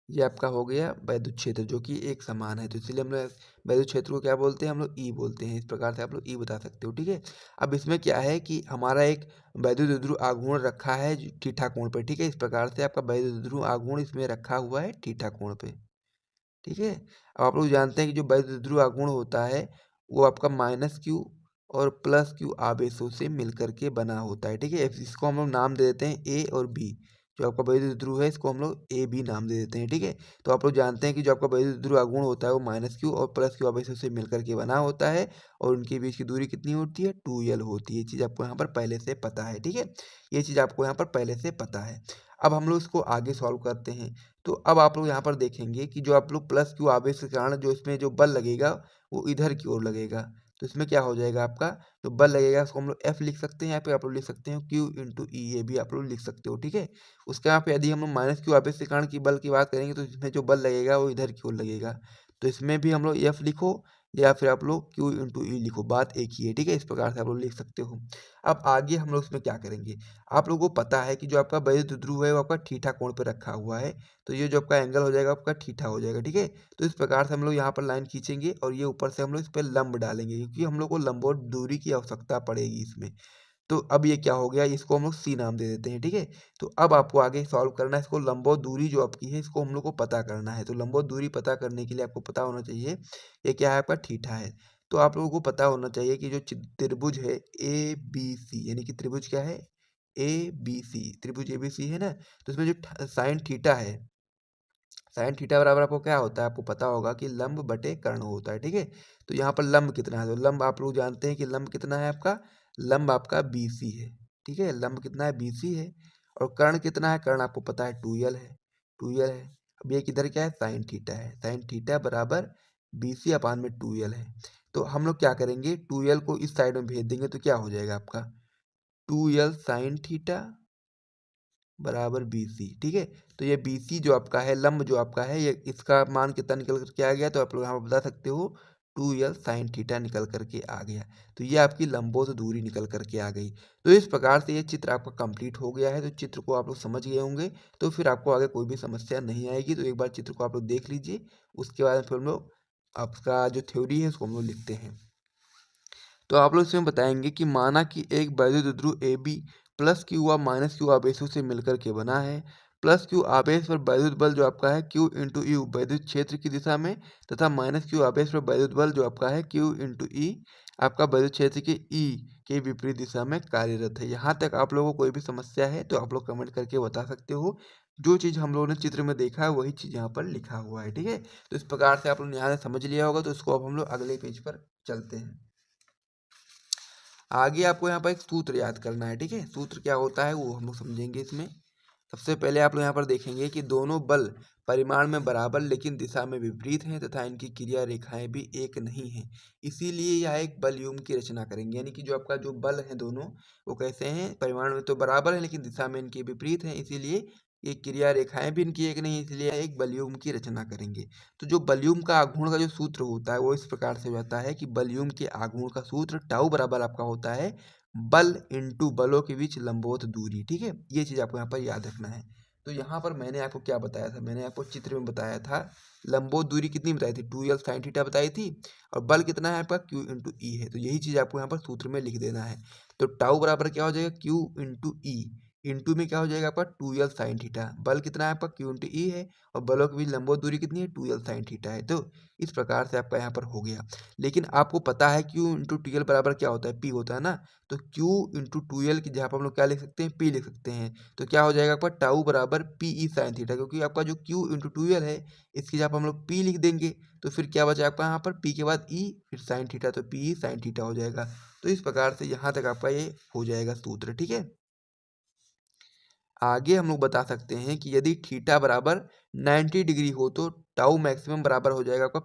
ये आपका हो गया वैद्युत क्षेत्र जो कि एक समान है। तो इसलिए हम लोग वैद्युत क्षेत्र को क्या बोलते हैं, हम लोग ई बोलते हैं। इस प्रकार से आप लोग ई बता सकते हो, ठीक है। अब इसमें क्या है कि हमारा एक वैद्युत द्विध्रुव आघूर्ण रखा है थीटा कोण पे, ठीक है। इस प्रकार से आपका वैद्युत द्विध्रुव आघूर्ण इसमें रखा हुआ है थीटा कोण पे, ठीक है। अब आप लोग जानते हैं कि जो वैद्युत द्विध्रुव आघूर्ण होता है वो आपका -Q और +Q आवेशों से मिलकर के बना होता है, ठीक है। इसको हम लोग नाम दे देते हैं ए और बी। जो आपका वैद्युत ध्रुव है इसको हम लोग ए बी नाम दे देते हैं, ठीक है। तो आप लोग जानते हैं कि जो आपका वैद्युत ध्रुव आघूर्ण होता है वो -Q और +Q आवेशों से मिलकर के बना होता है और उनके बीच की दूरी कितनी होती है, 2L होती है। ये चीज़ आपको यहाँ पर पहले से पता है, ठीक है। ये चीज़ आपको यहाँ पर पहले से पता है। अब हम लोग इसको आगे सॉल्व करते हैं। तो अब आप लोग यहाँ पर देखेंगे कि जो आप लोग +Q आवेश के कारण जो इसमें जो बल लगेगा वो इधर की ओर लगेगा। तो इसमें क्या हो जाएगा, आपका जो बल लगेगा उसको हम लोग F लिख सकते हैं, यहाँ पे आप लोग लिख सकते हैं Q/E, ये भी आप लोग लिख सकते हो, ठीक है। उसके यहाँ पे यदि हम लोग -Q आवेश के कारण की बल की बात करेंगे तो इसमें जो बल लगेगा वो इधर की ओर लगेगा। तो इसमें भी हम लोग F लिखो या फिर आप लोग Q/E लिखो, बात एक ही है, ठीक है। इस प्रकार से आप लोग लिख सकते हो। अब आगे हम लोग इसमें क्या करेंगे, आप लोगों को पता है कि जो आपका वैद्युत ध्रुव है वो आपका थीटा कोण पे रखा हुआ है। तो ये जो आपका एंगल हो जाएगा आपका थीटा हो जाएगा, ठीक है। तो इस प्रकार से हम लोग यहाँ पर लाइन खींचेंगे और ये ऊपर से हम लोग इस पर लंब डालेंगे, क्योंकि हम लोग को लंबवत दूरी की आवश्यकता पड़ेगी इसमें। तो अब ये क्या हो गया, इसको हम लोग सी नाम दे देते हैं, ठीक है। तो अब आपको आगे सॉल्व करना है, इसको लंबवत दूरी जो आपकी है इसको हम लोग को पता करना है। तो लंबवत दूरी पता करने के लिए आपको पता होना चाहिए ये क्या है, आपका थीटा है। तो आप लोगों को पता होना चाहिए कि जो त्रिभुज है ए बी सी, यानी कि त्रिभुज क्या है, ए बी सी, त्रिभुज ए बी सी है ना। तो इसमें जो साइन थीटा है साइन थीटा बराबर आपको क्या होता है, आपको पता होगा कि लंब बटे कर्ण होता है। ठीक है, तो यहाँ पर लंब कितना है, तो लंब आप लोग जानते हैं कि लंब कितना है आपका, लंब आपका BC है। ठीक है, लंब कितना है, BC है। और कर्ण कितना है, कर्ण आपको पता है 2l है, 2l है। अब ये किधर क्या है, साइन थीटा है, साइन थीटा बराबर BC अपान में 2l है। तो हम लोग क्या करेंगे, 2l को इस साइड में भेज देंगे तो क्या हो जाएगा आपका 2l साइन थीटा बराबर BC। ठीक है, तो ये BC जो आपका है, लंब जो आपका है, ये इसका मान कितना निकल करके आ गया, तो आप लोग यहाँ पर बता सकते हो 2l साइन थीटा निकल करके आ गया। तो ये आपकी लंबोत दूरी निकल करके आ गई। तो इस प्रकार से ये चित्र आपका कंप्लीट हो गया है। तो चित्र को आप लोग समझ गए होंगे, तो फिर आपको आगे कोई भी समस्या नहीं आएगी। तो एक बार चित्र को आप लोग देख लीजिए, उसके बाद फिर हम लोग आपका जो थ्योरी है उसको हम लोग लिखते हैं। तो आप लोग इसमें बताएंगे कि माना कि एक वैद्युत ध्रुव AB प्लस क्यू व माइनस क्यू आवेशों से मिलकर के बना है। प्लस क्यू आवेश पर वैद्युत बल जो आपका है Q इंटू यू वैद्युत क्षेत्र की दिशा में, तथा माइनस क्यू आवेश पर वैद्युत बल जो आपका है Q इंटू ई आपका वैद्युत क्षेत्र के E के विपरीत दिशा में कार्यरत है। यहाँ तक आप लोगों को कोई भी समस्या है तो आप लोग कमेंट करके बता सकते हो। जो चीज़ हम लोगों ने चित्र में देखा है वही चीज़ यहाँ पर लिखा हुआ है। ठीक है, तो इस प्रकार से आप लोग यहाँ से समझ लिया होगा। तो इसको अब हम लोग अगले पेज पर चलते हैं। आगे आपको यहाँ पर एक सूत्र याद करना है। ठीक है, सूत्र क्या होता है वो हम लोग समझेंगे इसमें। सबसे पहले आप लोग यहाँ पर देखेंगे कि दोनों बल परिमाण में बराबर लेकिन दिशा में विपरीत हैं तथा इनकी क्रिया रेखाएं भी एक नहीं हैं। इसीलिए यह एक बलयुग्म की रचना करेंगे। यानी कि जो आपका जो बल है दोनों, वो कैसे हैं, परिमाण में तो बराबर है लेकिन दिशा में इनके विपरीत हैं। इसीलिए ये क्रिया रेखाएं भी इनकी एक नहीं है, इसलिए एक बलयुग्म की रचना करेंगे। तो जो बलयुग्म का आघूर्ण का जो सूत्र होता है वो इस प्रकार से होता है कि बलयुग्म के आघूर्ण का सूत्र टाउ बराबर आपका होता है बल इंटू बलों के बीच लंबवत दूरी। ठीक है, ये चीज आपको यहाँ पर याद रखना है। तो यहाँ पर मैंने आपको क्या बताया था, मैंने आपको चित्र में बताया था लंबवत दूरी कितनी बताई थी, 2l साइन थीटा बताई थी, और बल कितना है आपका Q इंटू ई है। तो यही चीज आपको यहाँ पर सूत्र में लिख देना है। तो टाउ बराबर क्या हो जाएगा, Q इंटू ई, इंटू में क्या हो जाएगा आपका 2l साइन थीटा। बल कितना है आपका Q इंटू ई है, और बलों के बीच लंबवत दूरी कितनी है 2l साइन थीटा है। तो इस प्रकार से आपका यहाँ पर हो गया। लेकिन आपको पता है Q इंटू TL बराबर क्या होता है, P होता है ना। तो Q इंटू 2l की जगह पर हम लोग क्या लिख सकते हैं, P लिख सकते हैं। तो क्या हो जाएगा आपका टाउ बराबर PE साइन थीटा, क्योंकि आपका जो Q इंटू 2l है इसकी जगह पर हम लोग P लिख देंगे। तो फिर क्या बचा आपका यहाँ पर P के बाद E फिर साइन थीटा, तो PE साइन थीटा हो जाएगा। तो इस प्रकार से यहाँ तक आपका ये हो जाएगा सूत्र। ठीक है, आगे हम लोग बता सकते हैं कि यदि थीटा बराबर 90 डिग्री हो तो टाउ मैक्सिमम बराबर हो जाएगा आपका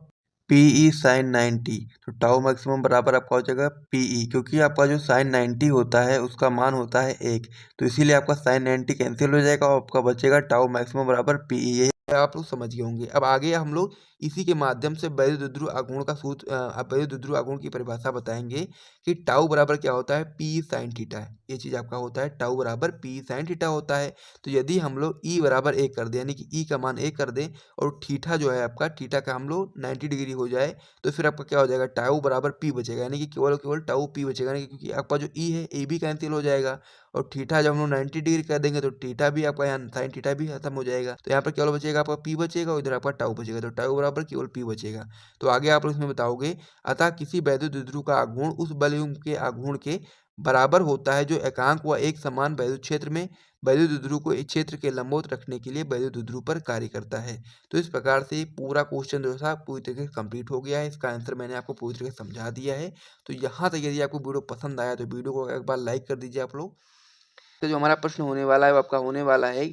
PE साइन 90। तो टाउ मैक्सिमम बराबर आपका हो जाएगा PE, क्योंकि आपका जो साइन 90 होता है उसका मान होता है 1, तो इसीलिए आपका साइन 90 कैंसिल हो जाएगा और आपका बचेगा टाउ मैक्सिमम बराबर PE। यही आप लोग समझ गए होंगे। अब आगे हम लोग इसी के माध्यम से वैद्युत ध्रुव आघूर्ण का सूत्र, वैद्युत ध्रुव आघूर्ण की परिभाषा बताएंगे कि टाउ बराबर क्या होता है, पी साइन थीटा है। ये चीज आपका होता है टाउ बराबर पी साइन थीटा होता है। तो यदि हम लोग ई बराबर 1 कर दें, यानी कि ई का मान 1 कर दें, और थीटा जो है आपका, थीटा का हम लोग 90 डिग्री हो जाए, तो फिर आपका क्या हो जाएगा, टाउ बराबर पी बचेगा, यानी कि केवल केवल टाउ पी बचेगा। यानी कि क्योंकि आपका जो ई है ए भी कैंसिल हो जाएगा, और थीटा जब हम लोग 90 डिग्री कर देंगे तो थीटा भी आपका यहाँ साइन थीटा भी खत्म हो जाएगा। तो यहाँ पर केवल बचेगा आपका पी बचेगा, और इधर आपका टाउ बचेगा, तो टाउ बराबर केवल पी बचेगा। तो आगे आप लोग इसमें बताओगे, अतः किसी वैद्युत द्विध्रुव का आघूर्ण उस बलयुग्म के आघूर्ण के बराबर होता है जो एकांक व एक समान वैद्युत क्षेत्र में वैद्युत द्विध्रुव को एक क्षेत्र के लंबवत रखने के लिए वैद्युत द्विध्रुव पर कार्य करता है। तो इस प्रकार से पूरा क्वेश्चन जो था पूरी तरीके से कंप्लीट हो गया है। इसका आंसर मैंने आपको पूरी तरीके से समझा दिया है। तो यहाँ तक यदि आपको वीडियो पसंद आया तो वीडियो को एक बार लाइक कर दीजिए आप लोग। तो जो हमारा प्रश्न होने वाला है वो आपका होने वाला है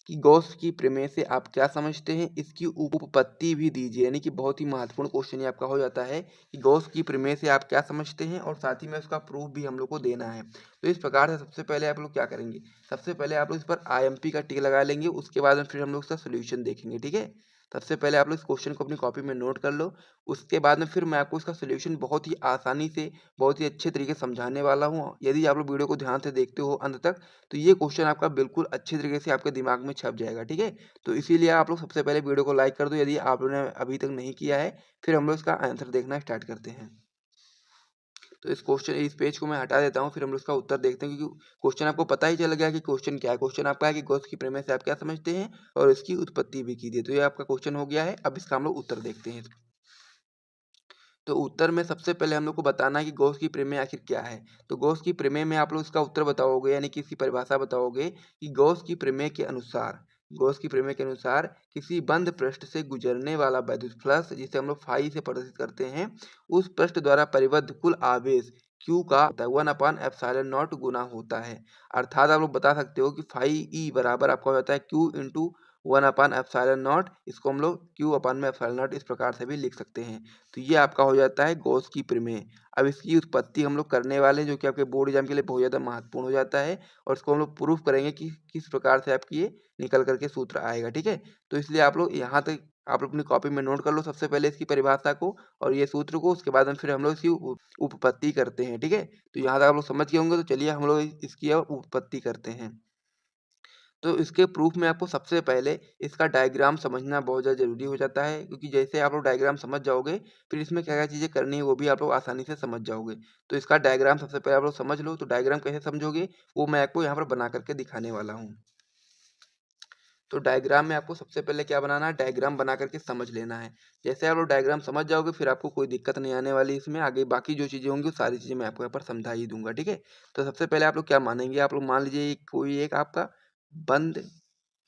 कि गॉस की प्रमेय से आप क्या समझते हैं, इसकी उपपत्ति भी दीजिए। यानी कि बहुत ही महत्वपूर्ण क्वेश्चन ये आपका हो जाता है कि गॉस की प्रमेय से आप क्या समझते हैं, और साथ ही में उसका प्रूफ भी हम लोग को देना है। तो इस प्रकार से सबसे पहले आप लोग क्या करेंगे, सबसे पहले आप लोग इस पर IMP का टिक लगा लेंगे, उसके बाद में फिर हम लोग इसका सोल्यूशन देखेंगे। ठीक है, सबसे पहले आप लोग इस क्वेश्चन को अपनी कॉपी में नोट कर लो, उसके बाद में फिर मैं आपको इसका सोल्यूशन बहुत ही आसानी से, बहुत ही अच्छे तरीके से समझाने वाला हूँ। यदि आप लोग वीडियो को ध्यान से देखते हो अंत तक, तो ये क्वेश्चन आपका बिल्कुल अच्छे तरीके से आपके दिमाग में छप जाएगा। ठीक है, तो इसीलिए आप लोग सबसे पहले वीडियो को लाइक कर दो यदि आप लोगों ने अभी तक नहीं किया है। फिर हम लोग इसका आंसर देखना स्टार्ट करते हैं। तो इस पेज को मैं हटा देता हूँ, फिर हम लोग इसका उत्तर देखते हैं, क्योंकि क्वेश्चन आपको पता ही चल गया कि क्वेश्चन क्या है। क्वेश्चन आपका है कि गॉस की प्रमेय से आप क्या समझते हैं, और इसकी उत्पत्ति भी कीजिए। तो ये आपका क्वेश्चन हो गया है। अब इसका हम लोग उत्तर देखते हैं। तो उत्तर में सबसे पहले हम लोग को बताना है कि गॉस की प्रमेय आखिर क्या है। तो गॉस की प्रमेय में आप लोग इसका उत्तर बताओगे, यानी कि इसकी परिभाषा बताओगे कि गॉस की प्रमेय के अनुसार गॉस की प्रमेय के अनुसार किसी बंद पृष्ठ से गुजरने वाला वैद्युत फ्लक्स, जिसे हम लोग फाई से प्रदर्शित करते हैं, उस पृष्ठ द्वारा परिबद्ध कुल आवेश Q का 1/ε0 गुना होता है। अर्थात आप लोग बता सकते हो कि फाई ई बराबर आपका हो जाता है Q इंटू 1/ε0। इसको हम लोग Q/ε0 इस प्रकार से भी लिख सकते हैं। तो ये आपका हो जाता है गॉस की प्रमेय। अब इसकी उत्पत्ति हम लोग करने वाले हैं, जो कि आपके बोर्ड एग्जाम के लिए बहुत ज़्यादा महत्वपूर्ण हो जाता है, और इसको हम लोग प्रूफ करेंगे कि किस प्रकार से आपकी ये निकल करके सूत्र आएगा। ठीक है, तो इसलिए आप लोग यहाँ तक आप लोग अपनी कॉपी में नोट कर लो सबसे पहले इसकी परिभाषा को और ये सूत्र को। उसके बाद में फिर हम लोग इसकी उपपत्ति करते हैं। ठीक है, तो यहाँ तक आप लोग समझ गए होंगे, तो चलिए हम लोग इसकी अब उपपत्ति करते हैं। तो इसके प्रूफ में आपको सबसे पहले इसका डायग्राम समझना बहुत ज़्यादा ज़रूरी हो जाता है, क्योंकि जैसे आप लोग डायग्राम समझ जाओगे, फिर इसमें क्या-क्या चीज़ें करनी है वो भी आप लोग आसानी से समझ जाओगे। तो इसका डायग्राम सबसे पहले आप लोग समझ लो। तो डायग्राम कैसे समझोगे वो मैं आपको यहाँ पर बना करके दिखाने वाला हूँ। तो डायग्राम में आपको सबसे पहले क्या बनाना है, डायग्राम बना करके समझ लेना है। जैसे आप लोग डायग्राम समझ जाओगे, फिर आपको कोई दिक्कत नहीं आने वाली इसमें। आगे बाकी जो चीज़ें होंगी वो सारी चीज़ें मैं आपको यहाँ पर समझा ही दूंगा। ठीक है, तो सबसे पहले आप लोग क्या मानेंगे, आप लोग मान लीजिए कोई एक आपका बंद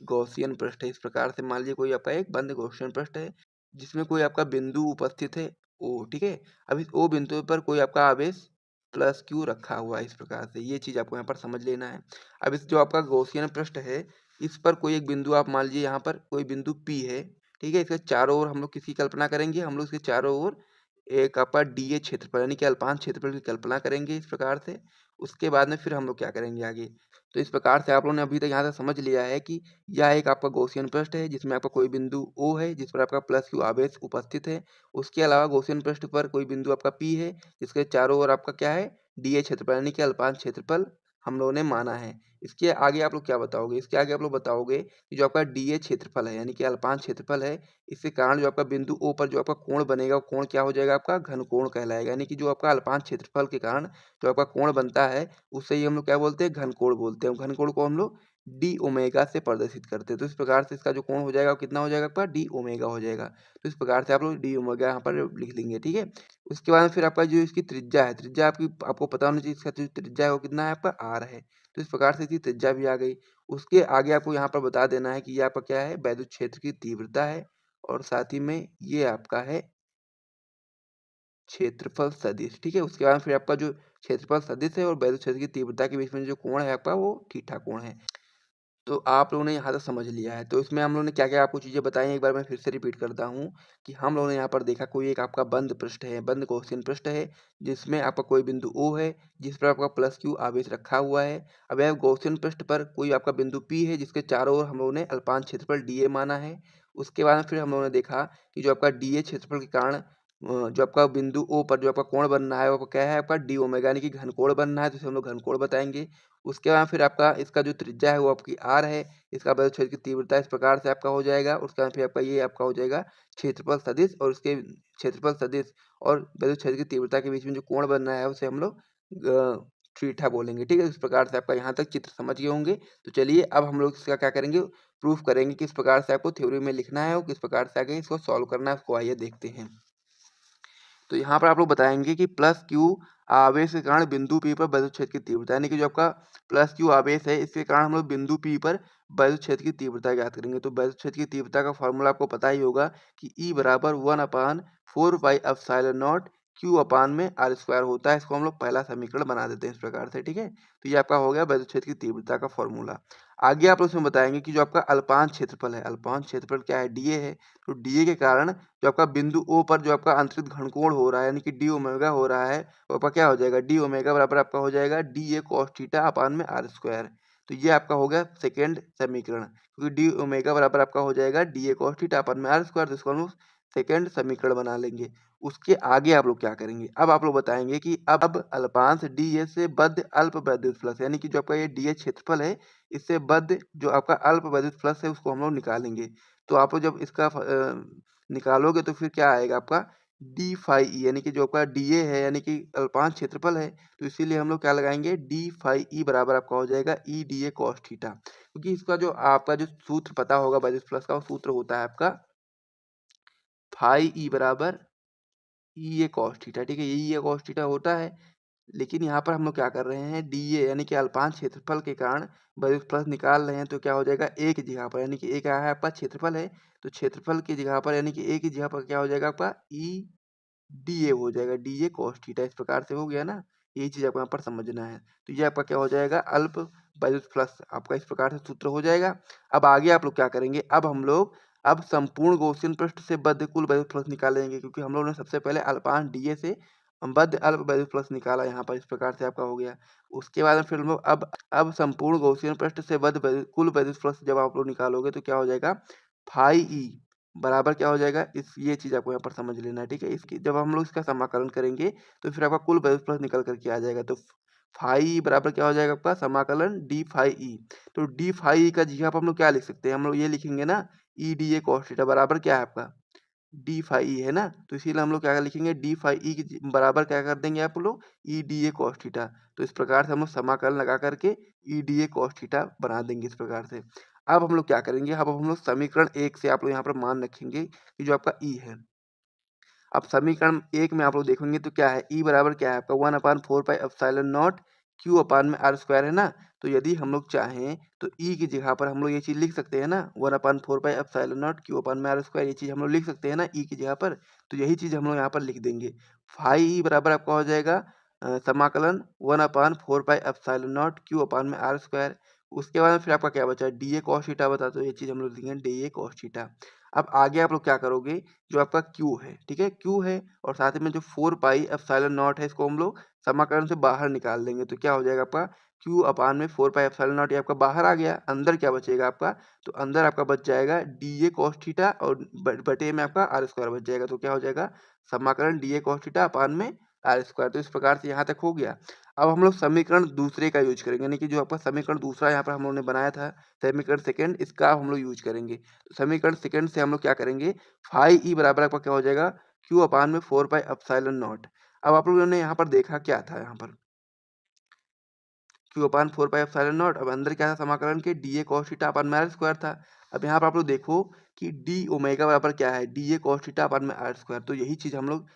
गॉसियन पृष्ठ है। इस प्रकार से मान लीजिए कोई आपका एक बंद गॉसियन पृष्ठ है, जिसमें कोई आपका बिंदु उपस्थित है ओ। ठीक है, अब इस ओ बिंदु पर कोई आपका आवेश प्लस क्यू रखा हुआ है। इस प्रकार से ये चीज़ आपको यहाँ पर समझ लेना है। अब इस जो आपका गॉसियन पृष्ठ है, इस पर कोई एक बिंदु आप मान लीजिए यहाँ पर कोई बिंदु P है। ठीक है, इसके चारों ओर हम लोग किसकी कल्पना करेंगे, हम लोग इसके चारों ओर एक आपका DA क्षेत्रफल यानी कि अल्पांश क्षेत्रफल की कल्पना करेंगे इस प्रकार से। उसके बाद में फिर हम लोग क्या करेंगे आगे, तो इस प्रकार से आप लोगों ने अभी तक यहाँ तक समझ लिया है कि यह एक आपका गॉसियन पृष्ठ है, जिसमें आपका कोई बिंदु O है, जिस पर आपका प्लस क्यू आवेश उपस्थित है। उसके अलावा गॉसियन पृष्ठ पर कोई बिंदु आपका P है, जिसके चारों ओर आपका क्या है, DA क्षेत्रफल यानी कि अल्पांश क्षेत्रफल हम लोगों ने माना है। इसके आगे आप लोग क्या बताओगे, इसके आगे आप लोग बताओगे कि जो आपका DA क्षेत्रफल है यानी कि अल्पांश क्षेत्रफल है, इसके कारण जो आपका बिंदु O पर जो आपका कोण बनेगा, वो कोण क्या हो जाएगा, आपका घन कोण कहलाएगा। यानी कि जो आपका अल्पांश क्षेत्रफल के कारण जो आपका कोण बनता है, उससे ही हम लोग क्या बोलते हैं, घन कोण बोलते हैं। घन कोण को हम लोग डी ओमेगा से प्रदर्शित करते हैं। तो इस प्रकार से इसका जो कोण हो जाएगा वो कितना हो जाएगा, आपका डी ओमेगा हो जाएगा। तो इस प्रकार से आप लोग डी ओमेगा यहाँ पर लिख लेंगे। ठीक है, उसके बाद फिर आपका जो इसकी त्रिज्या है, त्रिज्या आपकी आपको पता होना चाहिए, इसका जो त्रिज्या है वो कितना है, आपका आर है। तो इस प्रकार से इसकी त्रिज्या भी आ गई। उसके आगे आपको यहाँ पर बता देना है कि ये आपका क्या है, वैद्युत क्षेत्र की तीव्रता है, और साथ ही में ये आपका है क्षेत्रफल सदिश। ठीक है, उसके बाद फिर आपका जो क्षेत्रफल सदिश है और वैद्युत क्षेत्र की तीव्रता के बीच में जो कोण है आपका, वो थीटा कोण है। तो आप लोगों ने यहाँ तक समझ लिया है। तो इसमें हम लोगों ने क्या-क्या आपको चीज़ें बताई हैं, एक बार मैं फिर से रिपीट करता हूँ कि हम लोगों ने यहाँ पर देखा कोई एक आपका बंद पृष्ठ है, बंद गॉसियन पृष्ठ है, जिसमें आपका कोई बिंदु O है, जिस पर आपका प्लस Q आवेश रखा हुआ है। अब यह गॉसियन पृष्ठ पर कोई आपका बिंदु P है, जिसके चारों ओर हम लोगों ने अल्पांश क्षेत्रफल DA माना है। उसके बाद फिर हम लोगों ने देखा कि जो आपका DA क्षेत्रफल के कारण जो आपका बिंदु O पर जो आपका कोण बन रहा है, वो क्या है, आपका डी ओमेगा यानी कि घन कोण बन रहा है, तो इसे हम लोग घन कोण बताएंगे। उसके बाद फिर आपका इसका जो त्रिज्या है वो आपकी आर है, इसका वैद्युत क्षेत्र की तीव्रता इस प्रकार से आपका हो जाएगा। उसके बाद फिर आपका ये आपका हो जाएगा क्षेत्रफल सदिश, और उसके क्षेत्रफल सदिश और वैद्युत क्षेत्र की तीव्रता के बीच में जो कोण बन रहा है उसे हम लोग थीटा बोलेंगे। ठीक है, इस प्रकार से आपका यहाँ तक चित्र समझ गए होंगे। तो चलिए अब हम लोग इसका क्या करेंगे, प्रूफ करेंगे किस प्रकार से आपको थ्योरी में लिखना है और किस प्रकार से आगे इसको सॉल्व करना है, उसको आइए देखते हैं। तो यहाँ पर आप लोग बताएंगे कि प्लस क्यू आवेश के कारण बिंदु P पर वैद्युत क्षेत्र की तीव्रता, यानी कि जो आपका प्लस क्यू आवेश है, इसके कारण हम लोग बिंदु P पर वैद्युत क्षेत्र की तीव्रता ज्ञात करेंगे। तो वैद्युत क्षेत्र की तीव्रता का फॉर्मूला आपको पता ही होगा कि E बराबर 1/4πε0 Q अपान में आर स्क्वायर होता है। इसको हम लोग पहला समीकरण बना देते हैं इस प्रकार से। ठीक है, तो ये आपका हो गया वैद्युत क्षेत्र की तीव्रता का फॉर्मूला। आगे आप लोग इसमें बताएंगे कि जो आपका अल्पांश क्षेत्रफल है, अल्पांश क्षेत्रफल क्या है, DA है। तो DA के कारण जो आपका बिंदु O पर जो आपका अंतरित घनकोण हो रहा है, यानी कि डी ओमेगा हो रहा है, वो आपका क्या हो जाएगा, डी ओमेगा बराबर आपका हो जाएगा DA cos थीटा अपान में आर स्क्वायर। तो ये आपका हो गया सेकेंड समीकरण, क्योंकि डी ओमेगा बराबर आपका हो जाएगा DA cos थीटा अपान में आर स्क्वायर। तो इसको हम लोग सेकेंड समीकरण बना लेंगे। उसके आगे आप लोग क्या करेंगे, अब आप लोग बताएंगे कि अब अल्पांश DA से बद्ध अल्प वैद्युत फ्लक्स, यानी कि जो आपका ये DA क्षेत्रफल है, इससे बद्ध जो आपका अल्प वैद्युत फ्लक्स है उसको हम लोग निकालेंगे। तो आप लोग जब इसका निकालोगे तो फिर क्या आएगा, आपका डी फाई ई, यानी कि जो आपका DA है यानी कि अल्पांश क्षेत्रफल है, तो इसीलिए हम लोग क्या लगाएंगे, डी फाई ई बराबर आपका हो जाएगा EDA cos थीटा। क्योंकि इसका जो आपका जो सूत्र पता होगा वैद्युत फ्लक्स का, वो सूत्र होता है आपका फाई ई बराबर EA cos थीटा। ठीक है, ये EA cos थीटा होता है। लेकिन यहाँ पर हम लोग क्या कर रहे हैं, डी ए यानी कि अल्पांश क्षेत्रफल के कारण बल प्लस निकाल रहे हैं, तो क्या हो जाएगा ए की जगह पर, यानी कि ए क्या है आपका क्षेत्रफल है, तो क्षेत्रफल की जगह पर यानी कि ए की जगह पर क्या हो जाएगा आपका ई डी ए हो जाएगा, डी ए कॉस थीटा। इस प्रकार से हो गया ना, यही चीज आपको यहाँ पर समझना है। तो ये आपका क्या हो जाएगा, अल्प वैल्यूज प्लस आपका इस प्रकार से सूत्र हो जाएगा। अब आगे आप लोग क्या करेंगे, अब हम लोग अब संपूर्ण गौसियन पृष्ठ से बद्ध कुल वैल्यूज प्लस निकालेंगे, क्योंकि हम लोगों ने सबसे पहले अल्पांश डी ए से बद्ध अल्प वैल्यूज प्लस निकाला, यहाँ पर इस प्रकार से आपका हो गया। उसके बाद में फिर हम लोग अब संपूर्ण गौसियन पृष्ठ से बद्ध कुल वैल्यूज प्लस जब आप लोग निकालोगे तो क्या हो जाएगा, फाई ई बराबर क्या हो जाएगा, इस ये चीज आपको यहाँ पर समझ लेना है, ठीक है। इसकी जब हम लोग इसका समाकलन करेंगे तो फिर आपका कुल वैल्यूज प्लस निकल करके आ जाएगा। तो फाई बराबर क्या हो जाएगा आपका समाकलन डी फाई ई। तो डी फाई ई का जगह पर हम लोग क्या लिख सकते हैं, हम लोग ये लिखेंगे ना, E D A cos theta बराबर क्या है आपका डी फाई ई है ना, तो इसीलिए हम लोग क्या लिखेंगे, डी फाई ई की बराबर क्या कर देंगे आप लोग, E D A cos theta. तो इस प्रकार से हम लोग समाकलन लगा करके E D A cos theta बना देंगे इस प्रकार से। अब हम लोग क्या करेंगे, अब हम लोग समीकरण एक से आप लोग यहाँ पर मान रखेंगे कि जो आपका ई है। अब समीकरण एक में आप लोग देखेंगे तो क्या है, ई बराबर क्या है आपका 1/4 पाई एप्सिलॉन नॉट क्यू अपान में आर स्क्वायर है ना। तो यदि हम लोग चाहें तो ई की जगह पर हम लोग ये चीज लिख सकते हैं ना, 1/4 पाई एप्सिलॉन नॉट क्यू अपान में आर स्क्वायर, ये चीज हम लोग लिख सकते हैं ना ई की जगह पर। तो यही चीज हम लोग यहाँ पर लिख देंगे। फाई ई बराबर आपका हो जाएगा समाकलन 1/4 पाई एप्सिलॉन नॉट क्यू अपान में आर स्क्वायर। उसके बाद में फिर आपका क्या बचा, डी ए कॉस थीटा बता, तो ये चीज हम लोग लिखेंगे डी ए कॉस थीटा। अब आगे आप लोग क्या करोगे, जो आपका Q है, ठीक है, Q है और साथ में जो 4 पाई एप्सिलॉन नॉट है, इसको हम लोग समाकलन से बाहर निकाल देंगे। तो क्या हो जाएगा आपका Q अपान में 4 पाई एप्सिलॉन नॉट, ये आपका बाहर आ गया, अंदर क्या बचेगा आपका, तो अंदर आपका बच जाएगा डी ए कॉस थीटा और बटे में आपका आर स्क्वायर बच जाएगा। तो क्या हो जाएगा समाकलन D A cos theta upon में आर स्क्वायर। तो इस प्रकार से यहाँ तक हो गया। अब हम लोग समीकरण दूसरे का यूज करेंगे, यानी कि जो आपका समीकरण दूसरा यहाँ पर हम लोगों ने बनाया था, समीकरण सेकंड, इसका हम लोग यूज करेंगे। तो समीकरण सेकंड से हम लोग क्या करेंगे, फाई ई बराबर आपका क्या हो जाएगा, क्यू अपान में 4 पाई एप्सिलॉन नॉट। अब आप लोगों ने यहाँ पर देखा क्या था, यहाँ पर Q upon 4 pi epsilon not, अब अंदर क्या था समाकलन के, D A cos theta upon में आर स्क्वायर था। अब यहाँ पर आप लोग देखो कि डी ओमेगा बराबर क्या है, D A cos theta upon में आर स्क्वायर। तो यही चीज हम लोग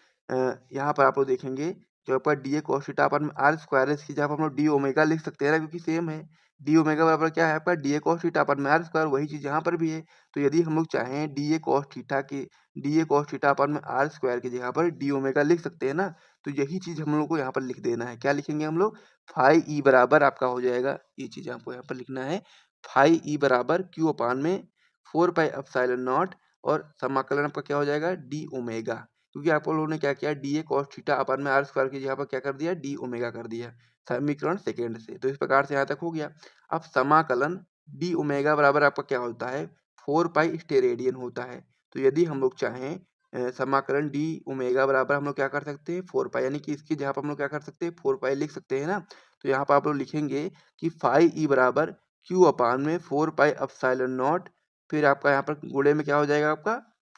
यहाँ पर आप लोग देखेंगे, जो आपका D A cos theta upon में आर स्क्वायर है, इसकी जगह पर हम लोग डी ओमेगा लिख सकते हैं ना, क्योंकि सेम है। डी ओमेगा बराबर क्या है आपका, D A cos theta upon में आर स्क्वायर, वही चीज यहाँ पर भी है। तो यदि हम लोग चाहें डी ए कॉस थीटा की D A cos theta upon में आर स्क्वायर की जगह पर डी ओमेगा लिख सकते हैं ना। तो यही चीज हम लोग को यहाँ पर लिख देना है, क्या लिखेंगे हम लोग, फाई ई बराबर आपका हो जाएगा, ये चीज आपको यहाँ पर लिखना है, फाई ई बराबर क्यू अपान में 4 पाई एप्सिलॉन नॉट और समाकलन आपका क्या हो जाएगा डी ओमेगा, क्योंकि आप लोगों ने क्या किया, D A cos theta upon में आर स्क्वायर की जगह पर क्या कर दिया, डी ओमेगा कर दिया समीकरण सेकेंड से। तो इस प्रकार से यहाँ तक हो गया। अब समाकलन डी ओमेगा बराबर आपका क्या होता है, 4 पाई स्टेरेडियन होता है। तो यदि हम लोग चाहें समाकलन डी ओमेगा बराबर हम लोग क्या कर सकते हैं 4 पाई, यानी कि इसकी जगह पर हम लोग क्या कर सकते हैं 4 पाई लिख सकते हैं ना। तो यहाँ पर आप लोग लिखेंगे कि फाई ई बराबर क्यू अपान में 4 पाई एप्सिलॉन नॉट, फिर आपका यहाँ पर गुणे में क्या हो जाएगा आपका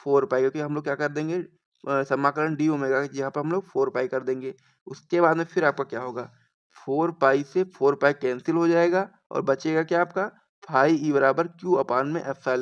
4 पाई, क्योंकि हम लोग क्या कर देंगे समाकलन डी ओमेगा की जगह पर हम लोग 4 पाई कर देंगे। उसके बाद में फिर आपका क्या होगा, 4 पाई से 4 पाई कैंसिल हो जाएगा और बचेगा क्या आपका फाई ई बराबर क्यू अपान में एप्सिलॉन